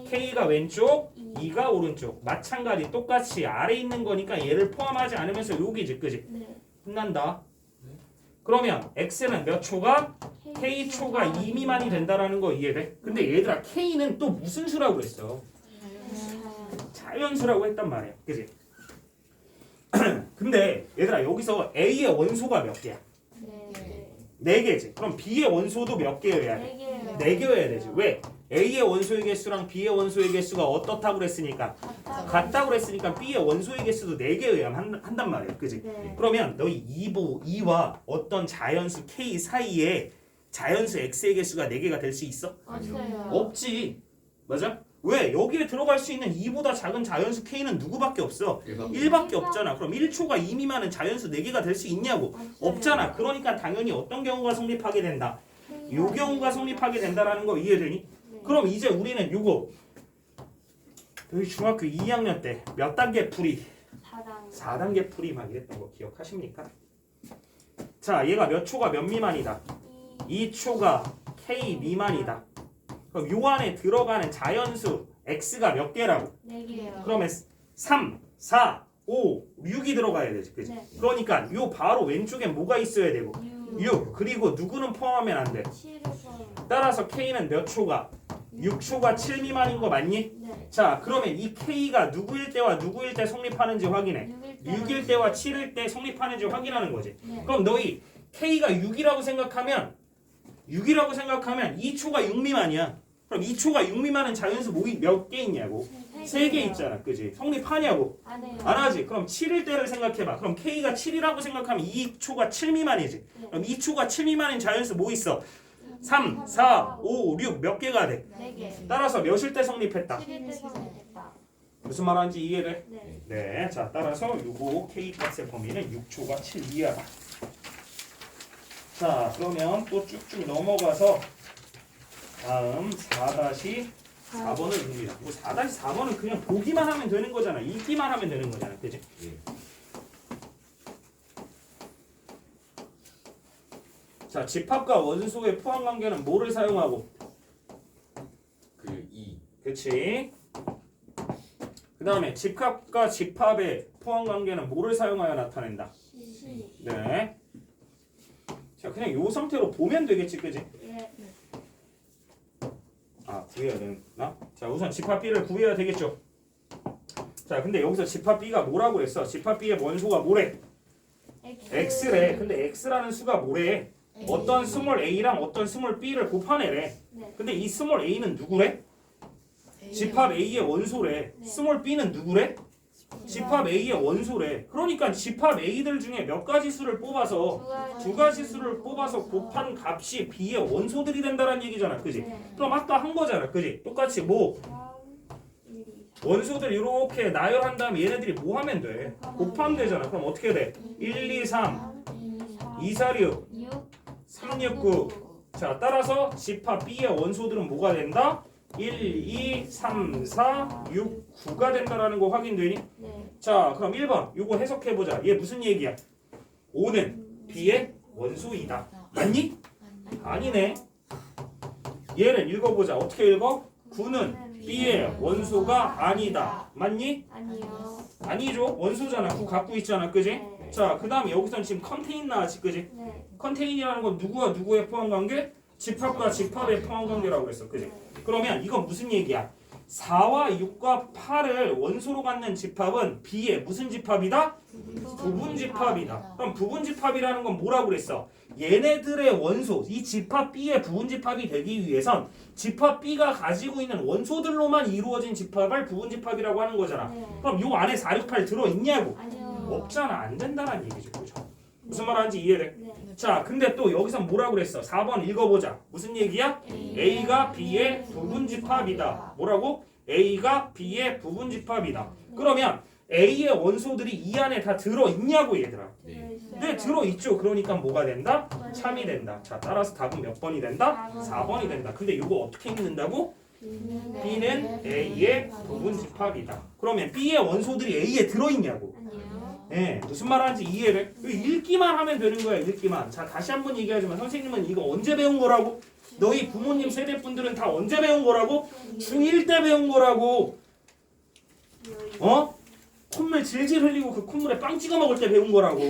K가 왼쪽, 2가 오른쪽. 마찬가지 똑같이 아래 있는 거니까 얘를 포함하지 않으면서 여기지. 그지? 끝난다. 그러면 X는 몇 초가? K초가 2 미만이 된다라는 거 이해돼? 근데 얘들아 K는 또 무슨 수라고 했어? 자연수라고 했단 말이야. 그지? 근데 얘들아 여기서 A의 원소가 몇 개야? 4개지. 그럼 B의 원소도 몇 개여야 돼? 4개여야 되지. 왜? A의 원소의 개수랑 B의 원소의 개수가 어떻다고 그랬으니까 같다고 그랬으니까 B의 원소의 개수도 4개여야 한단 말이야. 그지? 그러면 너희 2와 어떤 자연수 K 사이에 자연수 X의 개수가 4개가 될 수 있어? 없지. 맞아? 왜? 여기에 들어갈 수 있는 2보다 작은 자연수 K는 누구밖에 없어? 1밖에 없잖아. 그럼 1초가 2 미만은 자연수 4개가 될 수 있냐고? 없잖아. 그러니까 당연히 어떤 경우가 성립하게 된다? 요 경우가 성립하게 된다라는 거 이해되니? 그럼 이제 우리는 요거 여기 중학교 2학년 때 몇 단계 풀이? 4단계 풀이 막 이랬던 거 기억하십니까? 자, 얘가 몇 초가 몇 미만이다? 2초가 K 미만이다. 그럼 요 안에 들어가는 자연수 X가 몇 개라고? 4개요. 그러면 3, 4, 5, 6이 들어가야 되지. 그치? 그러니까 요 바로 왼쪽에 뭐가 있어야 되고 6. 그리고 누구는 포함하면 안 돼. 7에서 따라서 K는 몇 초가? 6초가 7 미만인 거 맞니? 자, 그러면 이 K가 누구일 때와 누구일 때 성립하는지 확인해. 6일 때와 7일 때 성립하는지 확인하는 거지. 그럼 너희 K가 6이라고 생각하면 2초가 6 미만이야. 그럼 2초가 6 미만은 자연수 몇 개 있냐고? 3개 있잖아. 그지? 성립하냐고? 안 해요. 안 하지. 그럼 7일 때를 생각해봐. 그럼 K가 7이라고 생각하면 2초가 7 미만이지. 그럼 2초가 7 미만인 자연수 뭐 있어? 3, 4, 5, 6 몇 개가 돼? 4개. 따라서 몇일 때 성립했다? 7일 때 성립했다. 무슨 말하는지 이해돼? 네. 네. 자, 따라서 요거 K 값의 범위는 6초가 7 이하다. 자, 그러면 또 쭉쭉 넘어가서 다음 4-4번을 봅니다. 뭐 4-4번은 그냥 보기만 하면 되는 거잖아. 읽기만 하면 되는 거잖아. 그지? 자, 집합과 원소의 포함 관계는 뭐를 사용하고? 그치? 그 다음에 집합과 집합의 포함 관계는 뭐를 사용하여 나타낸다? 네. 자, 그냥 요 상태로 보면 되겠지, 그지? 구해야 되나? 자, 우선 집합 B를 구해야 되겠죠. 자, 근데 여기서 집합 B가 뭐라고 했어? 집합 B의 원소가 뭐래? X래. 근데 X라는 수가 뭐래? 어떤 스몰 A랑 어떤 스몰 B를 곱하네래. 네. 근데 이 스몰 A는 누구래? 집합 A의 원소래. 네. 스몰 B는 누구래? 집합 A의 원소래. 그러니까 집합 A들 중에 몇 가지 수를 뽑아서 두 가지 수를 뽑아서 곱한 값이 B의 원소들이 된다는 얘기잖아. 그지? 네. 그럼 아까 한 거잖아. 그지? 똑같이 뭐 3, 1, 2, 원소들 이렇게 나열한 다음에 얘네들이 뭐 하면 돼? 곱하면 되잖아. 그럼 어떻게 돼? 1, 2, 3, 2, 4, 6, 6, 3, 6, 9. 자, 따라서 집합 B의 원소들은 뭐가 된다? 1, 2, 3, 4, 6, 9가 된다라는 거 확인되니? 네. 자, 그럼 1번 이거 해석해보자. 얘 무슨 얘기야? 5는 B의 원소이다. 맞니? 아니네. 얘는 읽어보자. 어떻게 읽어? 9는 B의 원소가 아니다. 맞니? 아니요. 아니죠. 원소잖아. 9 갖고 있잖아. 그지? 네. 자, 그 다음에 여기서는 지금 컨테인 나왔지. 그지? 네. 컨테인이라는 건 누구와 누구의 포함관계? 집합과 집합의 포함관계라고 그랬어. 그지? 그러면 이건 무슨 얘기야? 4와 6과 8을 원소로 갖는 집합은 B의 무슨 집합이다? 부분 집합이다. 그럼 부분 집합이라는 건 뭐라고 그랬어? 얘네들의 원소, 이 집합 B의 부분 집합이 되기 위해선 집합 B가 가지고 있는 원소들로만 이루어진 집합을 부분 집합이라고 하는 거잖아. 네. 그럼 요 안에 4, 6, 8 들어있냐고? 아니요. 없잖아. 안 된다는 얘기죠. 그죠? 무슨 말 하는지 이해돼? 네. 자, 근데 또 여기서 뭐라고 그랬어? 4번 읽어보자. 무슨 얘기야? A가 B의 부분 집합이다. 뭐라고? A가 B의 부분 집합이다. 그러면 A의 원소들이 이 안에 다 들어있냐고 얘들아? 네, 들어있죠. 그러니까 뭐가 된다? 참이 된다. 자, 따라서 답은 몇 번이 된다? 4번이 된다. 근데 이거 어떻게 읽는다고? B는 A의 부분 집합이다. 그러면 B의 원소들이 A에 들어있냐고? 아니요. 네, 무슨 말 하는지 이해를? 읽기만 하면 되는 거야. 읽기만. 자, 다시 한번 얘기하지만 선생님은 이거 언제 배운 거라고? 너희 부모님 세대 분들은 다 언제 배운 거라고? 중1 때 배운 거라고. 어? 콧물 질질 흘리고 그 콧물에 빵 찍어 먹을 때 배운 거라고.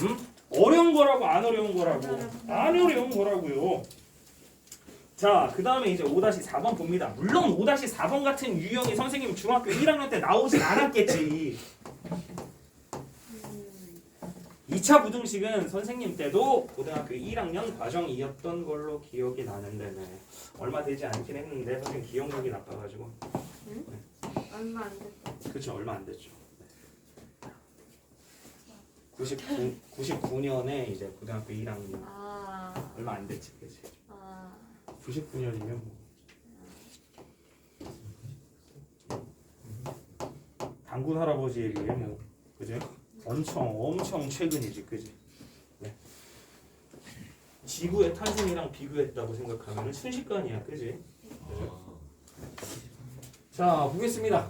응? 어려운 거라고 안 어려운 거라고? 안 어려운 거라고요. 자, 그 다음에 이제 5-4번 봅니다. 물론 5-4번 같은 유형이 선생님 중학교 1학년 때 나오진 않았겠지. 2차 부등식은 선생님 때도 고등학교 1학년 과정이었던 걸로 기억이 나는데 네. 얼마 되지 않긴 했는데 선생님 기억력이 나빠가지고. 얼마 안 됐다. 그렇죠. 얼마 안 됐죠. 99년에 이제 고등학교 1학년 아. 얼마 안 됐지. 그치? 아. 99년이면 뭐. 당군 할아버지에 비해 뭐 그지? 엄청 최근이지. 그지? 네. 지구의 탄생이랑 비교했다고 생각하면 순식간이야. 그지? 자, 보겠습니다.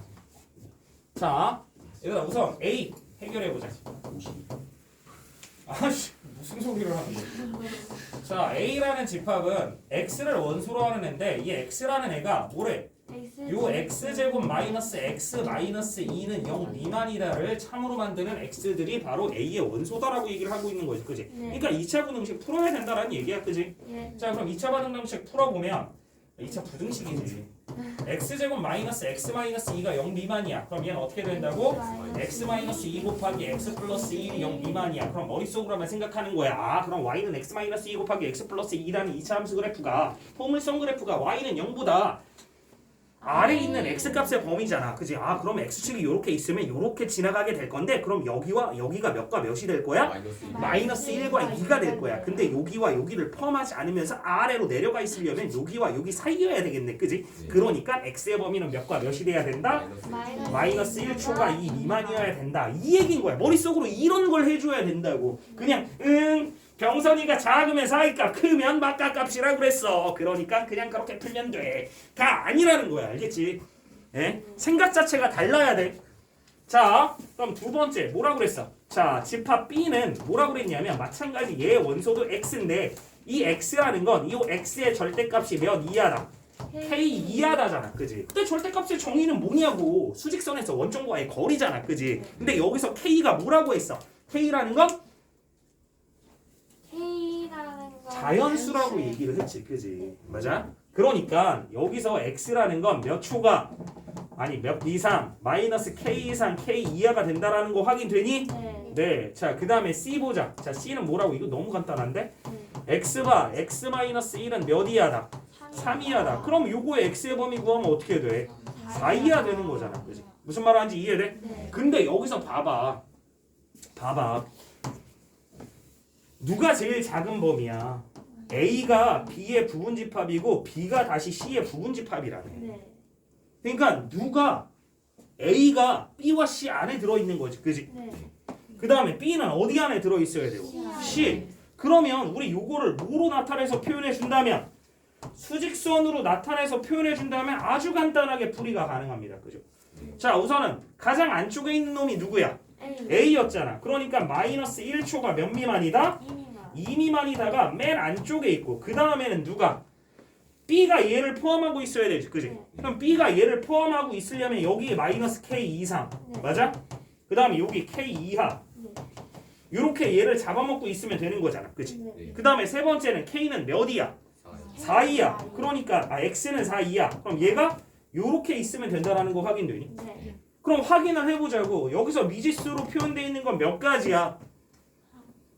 자, 얘들아 우선 A 해결해보자. 아씨, 무슨 소리를 하는 거야. 자, A라는 집합은 X를 원소로 하는 애인데 이 X라는 애가 뭐래? 요 X제곱 마이너스 X 마이너스 2는 0 미만이다를 참으로 만드는 X들이 바로 A의 원소다라고 얘기를 하고 있는 거지. 그지? 네. 그러니까 2차 부등식 풀어야 된다라는 얘기야. 그지? 예. 자, 그럼 2차 부등식 풀어보면 2차 부등식이지. X제곱 마이너스 X 마이너스 2가 0 미만이야. 그럼 얘는 어떻게 된다고? X 마이너스 2 곱하기 X 플러스 1이 0 미만이야. 그럼 머릿속으로만 생각하는 거야. 아, 그럼 Y는 X 마이너스 2 곱하기 X 플러스 2라는 2차 함수 그래프가 포물선 그래프가 Y는 0보다 아래에 있는 x값의 범위잖아. 그지? 아, 그럼 x축이 이렇게 있으면 이렇게 지나가게 될 건데 그럼 여기와 여기가 몇과 몇이 될 거야? 마이너스 1과 2가 될 거야. 근데 여기와 여기를 포함하지 않으면서 아래로 내려가 있으려면 여기와 여기 사이여야 되겠네. 그지? 그러니까 x의 범위는 몇과 몇이 돼야 된다? 마이너스 1초가 2 미만이어야 된다. 이 얘기인 거야. 머릿속으로 이런 걸 해줘야 된다고. 그냥 병선이가 작으면 사이값 크면 막가값이라고 그랬어. 그러니까 그냥 그렇게 풀면 돼. 다 아니라는 거야. 알겠지? 예? 생각 자체가 달라야 돼. 자, 그럼 두 번째 뭐라고 그랬어? 자, 집합 B는 뭐라고 그랬냐면 마찬가지 얘의 원소도 X인데 이 X라는 건 이 X의 절대값이 몇 이하다? K 이하다잖아. 그지? 근데 절대값의 정의는 뭐냐고. 수직선에서 원점과의 거리잖아. 그지? 근데 여기서 K가 뭐라고 했어? K라는 건 K라는 자연수라고 얘기를 했지, 그지? 맞아? 그러니까 여기서 x라는 건 몇 초가 아니 몇 이상 마이너스 k 이상 k 이하가 된다라는 거 확인되니? 네. 네. 자, 그 다음에 c 보자. 자, c는 뭐라고? 이거 너무 간단한데? 네. x가 x 마이너스 1은 몇 이하다? 3 이하다. 그럼 요거의 x의 범위 구하면 어떻게 돼? 4 이하 되는 거잖아, 그지? 무슨 말 하는지 이해돼? 네. 근데 여기서 봐봐. 누가 제일 작은 범위야? A가 B의 부분집합이고 B가 다시 C의 부분집합이라네. 네. 그러니까 누가 A가 B와 C 안에 들어있는 거지, 그지? 네. 그 다음에 B는 어디 안에 들어있어야 되고? C. 그러면 우리 요거를 뭐로 나타내서 표현해 준다면? 수직선으로 나타내서 표현해 준다면 아주 간단하게 풀이가 가능합니다, 그죠? 자, 우선은 가장 안쪽에 있는 놈이 누구야? A였잖아. 그러니까 마이너스 1초가 몇 미만이다? 2 미만이다가 맨 안쪽에 있고 그 다음에는 누가? B가 얘를 포함하고 있어야 되지, 그지? 네. 그럼 B가 얘를 포함하고 있으려면 여기 마이너스 K 이상, 네. 맞아? 그 다음에 여기 K 이하 네. 이렇게 얘를 잡아먹고 있으면 되는 거잖아, 그지? 네. 그 다음에 세 번째는 K는 몇이야? 4 이하. 그러니까 X는 4 이하. 그럼 얘가 요렇게 있으면 된다라는 거 확인되니? 네. 그럼 확인을 해보자고. 여기서 미지수로 표현되어 있는 건 몇 가지야?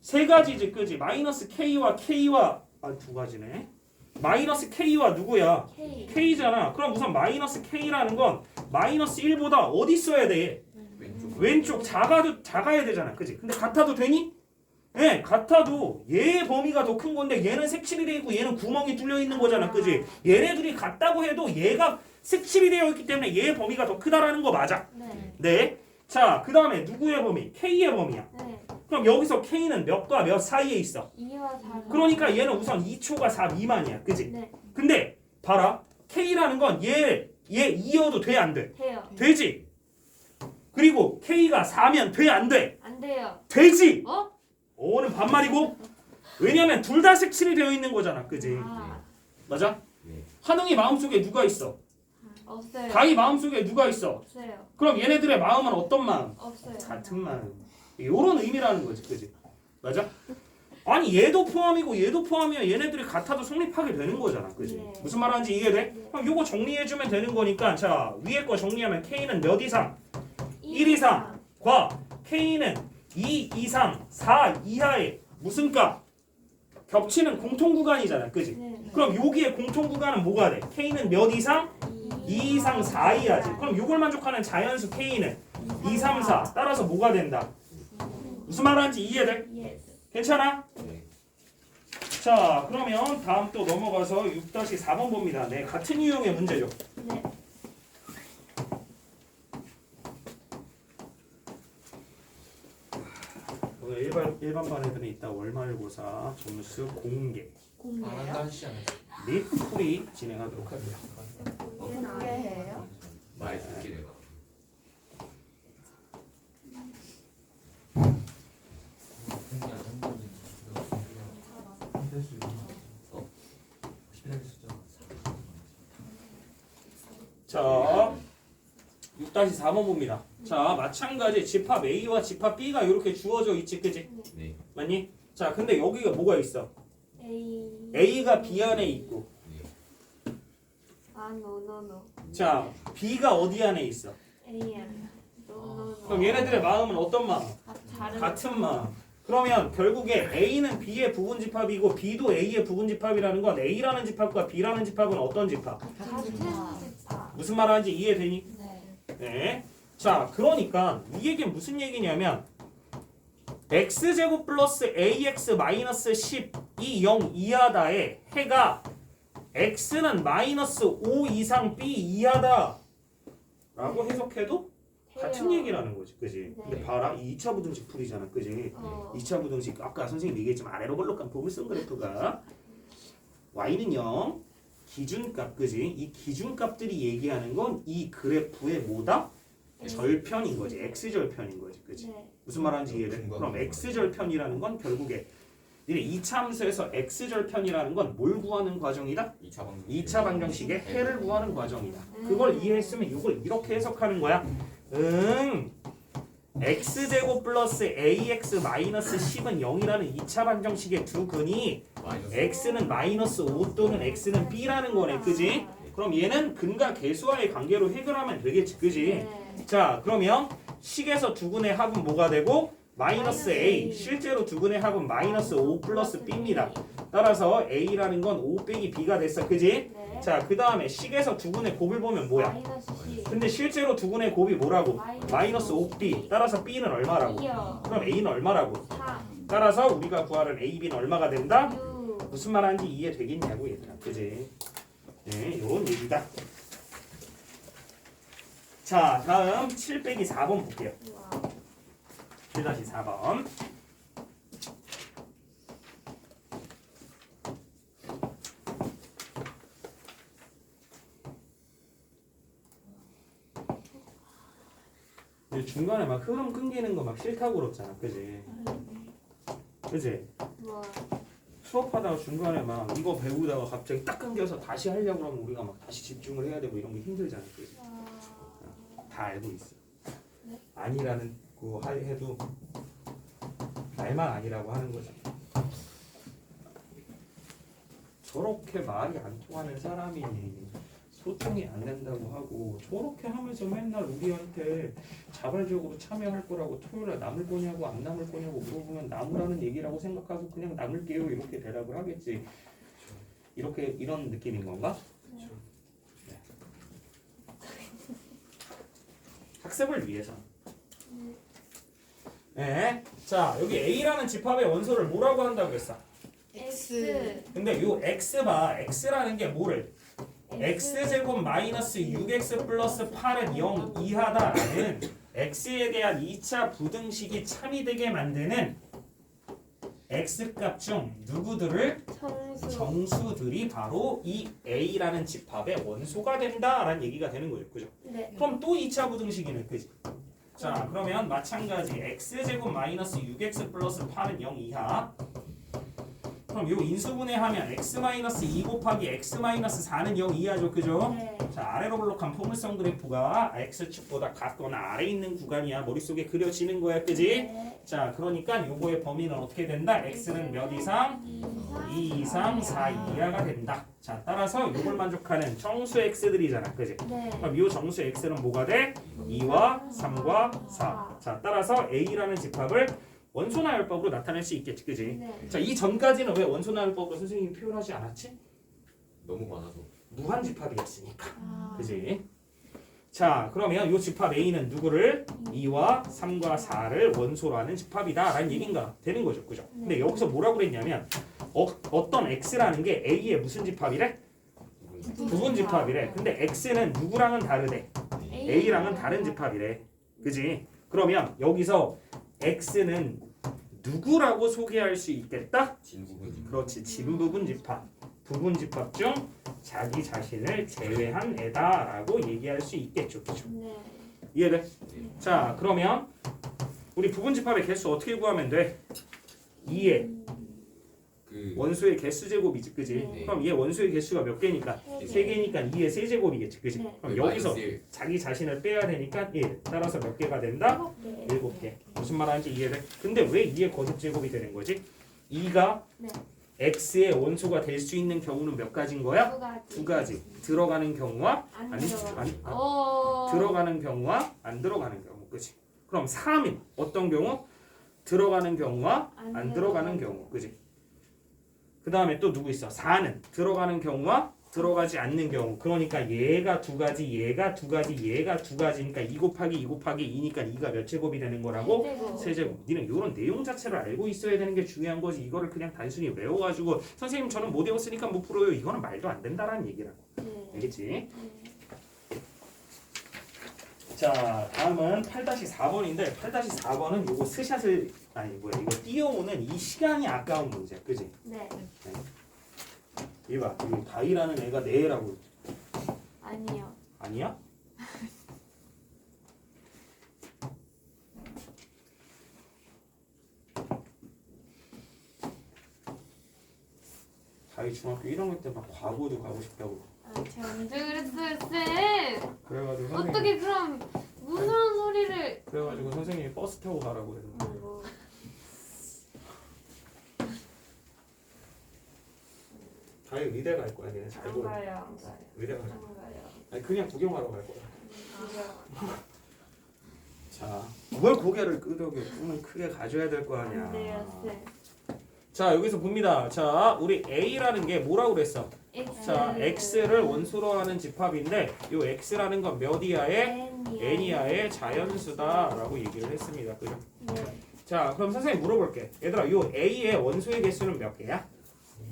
세 가지지, 그지? 마이너스 K와 두 가지네. 마이너스 K와 누구야? K. K잖아. 그럼 우선 마이너스 K라는 건 마이너스 1보다 어디 써야 돼? 왼쪽 작아야 되잖아, 그지? 근데 같아도 되니? 네, 같아도 얘의 범위가 더 큰 건데 얘는 색칠이 돼 있고 얘는 구멍이 뚫려 있는 거잖아, 그지? 얘네들이 같다고 해도 얘가 색칠이 되어 있기 때문에 얘의 범위가 더 크다라는 거 맞아. 네. 네. 자, 그 다음에 누구의 범위? K의 범위야. 네. 그럼 여기서 K는 몇과 몇 사이에 있어? 2와 4. 그러니까 얘는 우선 2초가 4 미만이야, 그지? 네. 근데 봐라, K라는 건 얘 2여도 돼, 안 돼? 돼요. 되지. 그리고 K가 4면 돼, 안 돼? 안 돼요. 되지. 어? 어는 반말이고. 왜냐면 둘 다 색칠이 되어 있는 거잖아, 그지? 아, 맞아? 네. 한웅이 마음속에 누가 있어? 없어요. 다이 마음속에 누가 있어? 없어요. 그럼 얘네들의 마음은 어떤 마음? 없어요. 같은 마음. 요런 의미라는 거지, 그지? 맞아? 아니 얘도 포함이고 얘도 포함이야. 얘네들이 같아도 성립하게 되는 거잖아, 그지? 네. 무슨 말하는지 이해돼? 네. 그럼 요거 정리해주면 되는 거니까 자 위에 거 정리하면 K는 몇 이상? 1 이상. 과 K는 2 이상 4 이하의 무슨 값? 겹치는 공통 구간이잖아, 그지? 네. 그럼 여기에 공통 구간은 뭐가 돼? K는 몇 이상? 2 이상 4 이하지. 그럼 요걸 만족하는 자연수 K는 2, 3, 4. 따라서 뭐가 된다? 무슨 말하는지 이해돼? 예스. 괜찮아? 네. 자, 그러면 다음 또 넘어가서 6-4번 봅니다. 네, 같은 유형의 문제죠. 네. 오늘 일반 반 애들은 이따 월말고사 점수 공개 안 공개요? 한다 하시지 않았어요? 및 풀이 진행하도록 합니다. 공개해요? 많이 듣게 돼요. 자, 6-4번 봅니다. 자, 마찬가지 집합 A와 집합 B가 이렇게 주어져 있지, 그지? 네. 맞니? 자, 근데 여기가 뭐가 있어? A. A가 B 안에 있고, 아, 노노노. 자, B가 어디 안에 있어? AM. 노노노. 그럼 얘네들의 마음은 어떤 마음? 다른. 같은 마음. 그러면 결국에 A는 B의 부분집합이고 B도 A의 부분집합이라는 건 A라는 집합과 B라는 집합은 어떤 집합? 같은 집합. 무슨 말 하는지 이해되니? 네. 네. 자, 그러니까 이 얘기는 무슨 얘기냐면 x제곱 플러스 ax 마이너스 10이 0 이하다의 해가 x는 마이너스 5 이상 b 이하다 라고 해석해도 같은 해요. 얘기라는 거지, 그지? 근데 네. 봐라, 이 2차 부등식 풀이잖아, 그지? 2차 부등식 아까 선생님이 얘기했지만 아래로 볼록한 보물선 그래프가 y는 0 기준값, 그지? 이 기준값들이 얘기하는 건 이 그래프의 뭐다? 절편인 거지, x절편인 거지, 그지? 네. 무슨 말하는지 이해돼? 그럼 x절편이라는 건 결국에 니네 2차 함수에서 x절편이라는 건 뭘 구하는 과정이다? 2차 방정식의 해를 구하는 과정이다. 그걸 이해했으면 이걸 이렇게 해석하는 거야. x제곱 플러스 ax 마이너스 10은 0이라는 2차 방정식의 두 근이 마이너스 x는 마이너스 5 또는 x는 b라는 거네, 그지? 그럼 얘는 근과 계수와의 관계로 해결하면 되겠지, 그지? 네. 자, 그러면 식에서 두 근의 합은 뭐가 되고? 마이너스 a. 실제로 두 근의 합은 마이너스 5 플러스 b입니다. 따라서 a라는 건 5 빼기 b가 됐어, 그지? 네. 자, 그 다음에 식에서 두 근의 곱을 보면 뭐야? 마이너스 10. 근데 실제로 두 근의 곱이 뭐라고? 마이너스 5b. 따라서 b는 얼마라고? 2요. 그럼 a는 얼마라고? 3. 따라서 우리가 구하는 a, b는 얼마가 된다? 6. 무슨 말하는지 이해되겠냐고 얘들아, 그지? 네, 요런 얘기다. 자, 다음 7 빼기 4번 볼게요. 우와. 7-4번. 중간에 막 흐름 끊기는 거 막 싫다고 그랬잖아, 그지? 그지? 뭐. 수업하다가 중간에 막 이거 배우다가 갑자기 딱 끊겨서 다시 하려고 그러면 우리가 막 다시 집중을 해야 되고 이런 게 힘들잖아, 그지? 다 알고 있어. 네? 아니라는 거 해도 말만 아니라고 하는 거지. 저렇게 말이 안 통하는 사람이 소통이 안 된다고 하고 저렇게 하면서 맨날 우리한테 자발적으로 참여할 거라고 토요일에 남을 거냐고 안 남을 거냐고 물어보면 남으라는 얘기라고 생각하고 그냥 남을게요 이렇게 대답을 하겠지. 이렇게 이런 느낌인 건가? 네. 학습을 위해서. 네. 자, 여기 A라는 집합의 원소를 뭐라고 한다고 했어? X. 근데 요 X봐. X라는 게 뭐를? X제곱 마이너스 6X 플러스 8은 0 이하다라는 X에 대한 2차 부등식이 참이되게 만드는 X값 중 누구들을? 청수. 정수들이 바로 이 A라는 집합의 원소가 된다라는 얘기가 되는 거죠. 그죠? 네. 그럼 또 2차 부등식이네. 그지? 자, 그러면 마찬가지 X제곱 마이너스 6X 플러스 8은 0 이하. 그럼 요 인수분해하면 x 마이너스 2 곱하기 x 마이너스 4는 0 이하죠, 그죠? 네. 자, 아래로 블록한 포물선 그래프가 x축보다 같거나 아래 있는 구간이야. 머릿속에 그려지는 거야, 그지? 네. 자, 그러니까 요거의 범위는 어떻게 된다? x는 몇 이상? 2 이상 4 이하가 된다. 자, 따라서 요걸 만족하는 정수 x들이잖아, 그지? 네. 그럼 요 정수 x는 뭐가 돼? 2와 3과 4. 자, 따라서 a라는 집합을 원소나열법으로 나타낼 수 있겠지, 그지? 네. 자, 이 전까지는 왜 원소나열법으로 선생님이 표현하지 않았지? 너무 많아서 무한집합이었으니까, 아. 그지? 자, 그러면 이 집합 A는 누구를? 2와 3과 4를 원소로 하는 집합이다라는 얘기가 되는 거죠, 그죠? 근데 여기서 뭐라고 그랬냐면 어떤 X라는 게 A의 무슨 집합이래? 부분집합이래. 근데 X는 누구랑은 다르대? A랑은 다른 집합이래, 그지? 그러면 여기서 X는 누구라고 소개할 수 있겠다? 진부분 그렇지, 진부분 집합. 부분 집합 중 자기 자신을 제외한 애다라고 얘기할 수 있겠죠, 그렇죠? 네. 이해돼? 자, 그러면 우리 부분 집합의 개수 어떻게 구하면 돼? 2의 그 원소의 개수 제곱이지, 그지? 네. 그럼 얘 원소의 개수가 몇 개니까? 세 3개니까 2의 세제곱이겠지, 그지? 네. 그럼 여기서 마이너스 일. 자기 자신을 빼야 되니까 1. 따라서 몇 개가 된다? 7개. 무슨 말하는지 이해돼? 근데 왜 2의 거듭 제곱이 되는 거지? 2가 네. x의 원소가 될 수 있는 경우는 몇 가지인 거야? 두 가지. 들어가는 경우와 안 아니, 들어가. 아니, 들어가는 들어가는 경우와 안 들어가는 경우, 그지? 그럼 3은 어떤 경우? 들어가는 경우와 안 들어가는 경우, 그지? 그 다음에 또 누구 있어? 4는 들어가는 경우와 들어가지 않는 경우. 그러니까 얘가 두 가지, 얘가 두 가지, 얘가 두 가지니까 2 곱하기 2 곱하기 2니까 2가 몇 제곱이 되는 거라고? 세제곱. 니는 이런 내용 자체를 알고 있어야 되는 게 중요한 거지. 이거를 그냥 단순히 외워가지고 선생님 저는 못 외웠으니까 못 풀어요. 이거는 말도 안 된다라는 얘기라고. 알겠지? 자, 다음은 8-4번인데 8-4번은 요거 스샷을 아니 뭐야 이거 띄워오는 이 시간이 아까운 문제야, 그지? 네. 이봐, 이 다이라는 애가 내 애라고. 아니요. 아니야? 다이 중학교 1학년 때 막 과거도 가고 싶다고. 아, 제가 언제 그랬어요, 쌤? 그래가지고 어떻게 그럼 무서운 소리를. 그래가지고 선생님이 버스 타고 가라고 그래요. 아이고. 자기 의대 갈 거야. 걔는 잘 안 보여. 가요. 안 가요. 의대 갈 거야. 안 가요. 아니 그냥 구경하러 갈 거야. 그냥 자, 뭘 고개를 끄덕여? 꿈을 크게 가져야 될 거 아니야. 안 돼요, 쌤. 자, 여기서 봅니다. 자, 우리 A라는 게 뭐라고 그랬어? X. 자, X를 원수로 하는 집합인데 요 X라는 건 몇 이하의? N이요. N 이하의 자연수다라고 얘기를 했습니다. 그죠? 네. 자, 그럼 선생님 물어볼게. 얘들아, 요 A의 원소의 개수는 몇 개야?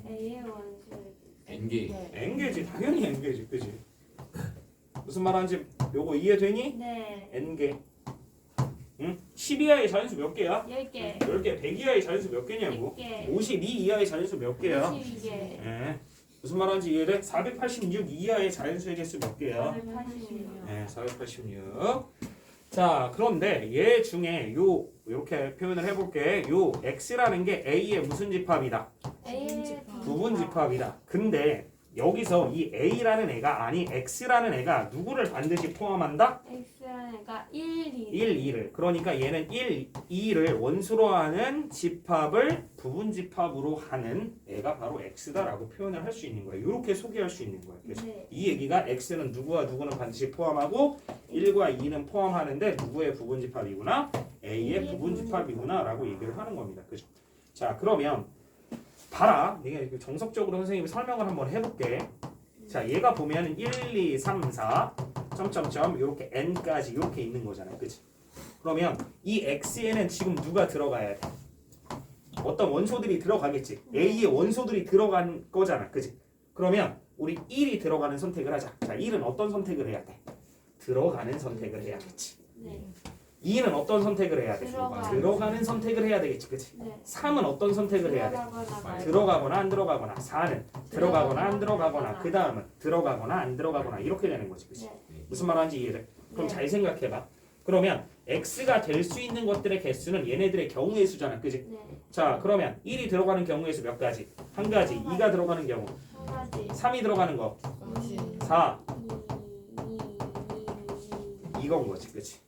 A의 원수. N개. N개지. 당연히 N개지. 그지? 무슨 말하는지 요거 이해되니? 네. N개. 응? 10 이하의 자연수 몇 개야? 10개. 10개. 100 이하의 자연수 몇 개냐고? 100개. 52 이하의 자연수 몇 개야? 52개. 예. 무슨 말하는지 이해돼? 486 이하의 자연수의 개수 몇 개야? 486. 네, 486. 자, 그런데 얘 중에 요 이렇게 표현을 해볼게. 요 x라는 게 a의 무슨 집합이다? A의 부분 집합이다. 근데 여기서 이 a라는 애가 아니 x라는 애가 누구를 반드시 포함한다? X라는 애가 1, 2. 1, 2를. 그러니까 얘는 1, 2를 원수로 하는 집합을 부분 집합으로 하는 애가 바로 x다라고 표현을 할 수 있는 거예요. 이렇게 소개할 수 있는 거예요. 그래서 네. 이 얘기가 x는 누구와 누구는 반드시 포함하고 1과 2는 포함하는데 누구의 부분 집합이구나? a의 부분 집합이구나 라고 얘기를 하는 겁니다. 그죠? 자, 그러면 봐라. 내가 정석적으로 선생님이 설명을 한번 해볼게. 자, 얘가 보면 1, 2, 3, 4 점점점 이렇게 n까지 이렇게 있는 거잖아요. 그치? 그러면 이 x에는 지금 누가 들어가야 돼? 어떤 원소들이 들어가겠지. a의 원소들이 들어간 거잖아. 그치? 그러면 우리 1이 들어가는 선택을 하자. 자, 1은 어떤 선택을 해야 돼? 들어가는 선택을 해야겠지. 네. 2는 어떤 선택을 해야 돼? 들어가는 선택을 해야 되겠지. 그치? 네. 3은 어떤 선택을 해야 돼? 들어가거나 말고. 들어가거나 안 들어가거나. 4는 들어가거나 안 들어가거나. 그 다음은 들어가거나 안 들어가거나. 이렇게 되는 거지. 그치? 네. 무슨 말하는지 이해돼? 그럼 네. 잘 생각해봐. 그러면 x가 될 수 있는 것들의 개수는 얘네들의 경우의 수잖아. 그지? 네. 자, 그러면 1이 들어가는 경우의 수 몇 가지? 한 가지. 2가 들어가는 경우. 한 가지. 3이 들어가는 거. 4. 이건 거지. 그치?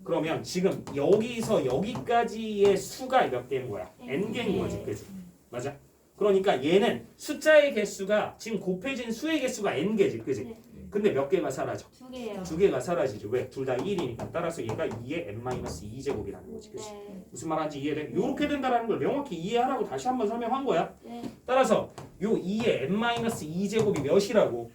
그러면 지금 여기서 여기까지의 수가 몇 개인 거야? n개인 거지. 그치? 맞아? 그러니까 얘는 숫자의 개수가 지금 곱해진 수의 개수가 n개지. 그치? 네. 근데 몇 개가 사라져? 2개요. 2개가 사라지죠. 왜? 둘 다 1이니까. 따라서 얘가 2의 n-2제곱이라는 거지. 그치? 네. 무슨 말하는지 이해돼? 이렇게 된다는 걸 명확히 이해하라고 다시 한번 설명한 거야. 네. 따라서 요 2의 n-2제곱이 몇이라고?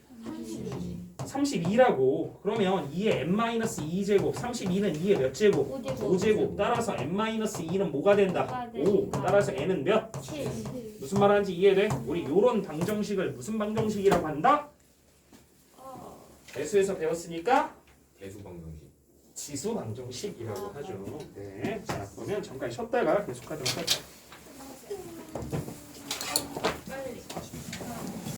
32라고. 그러면 2의 n-2제곱 32는 2의 몇 제곱? 5제곱. 따라서 n-2는 뭐가 된다? 뭐가 5. 된다? 따라서 n은 몇? 7. 무슨 말하는지 이해돼? 우리 요런 방정식을 무슨 방정식이라고 한다? 배수에서 배웠으니까 대수 방정식. 지수 방정식이라고 하죠. 네. 자, 그러면 잠깐 쉬었다가 계속하도록 할게요.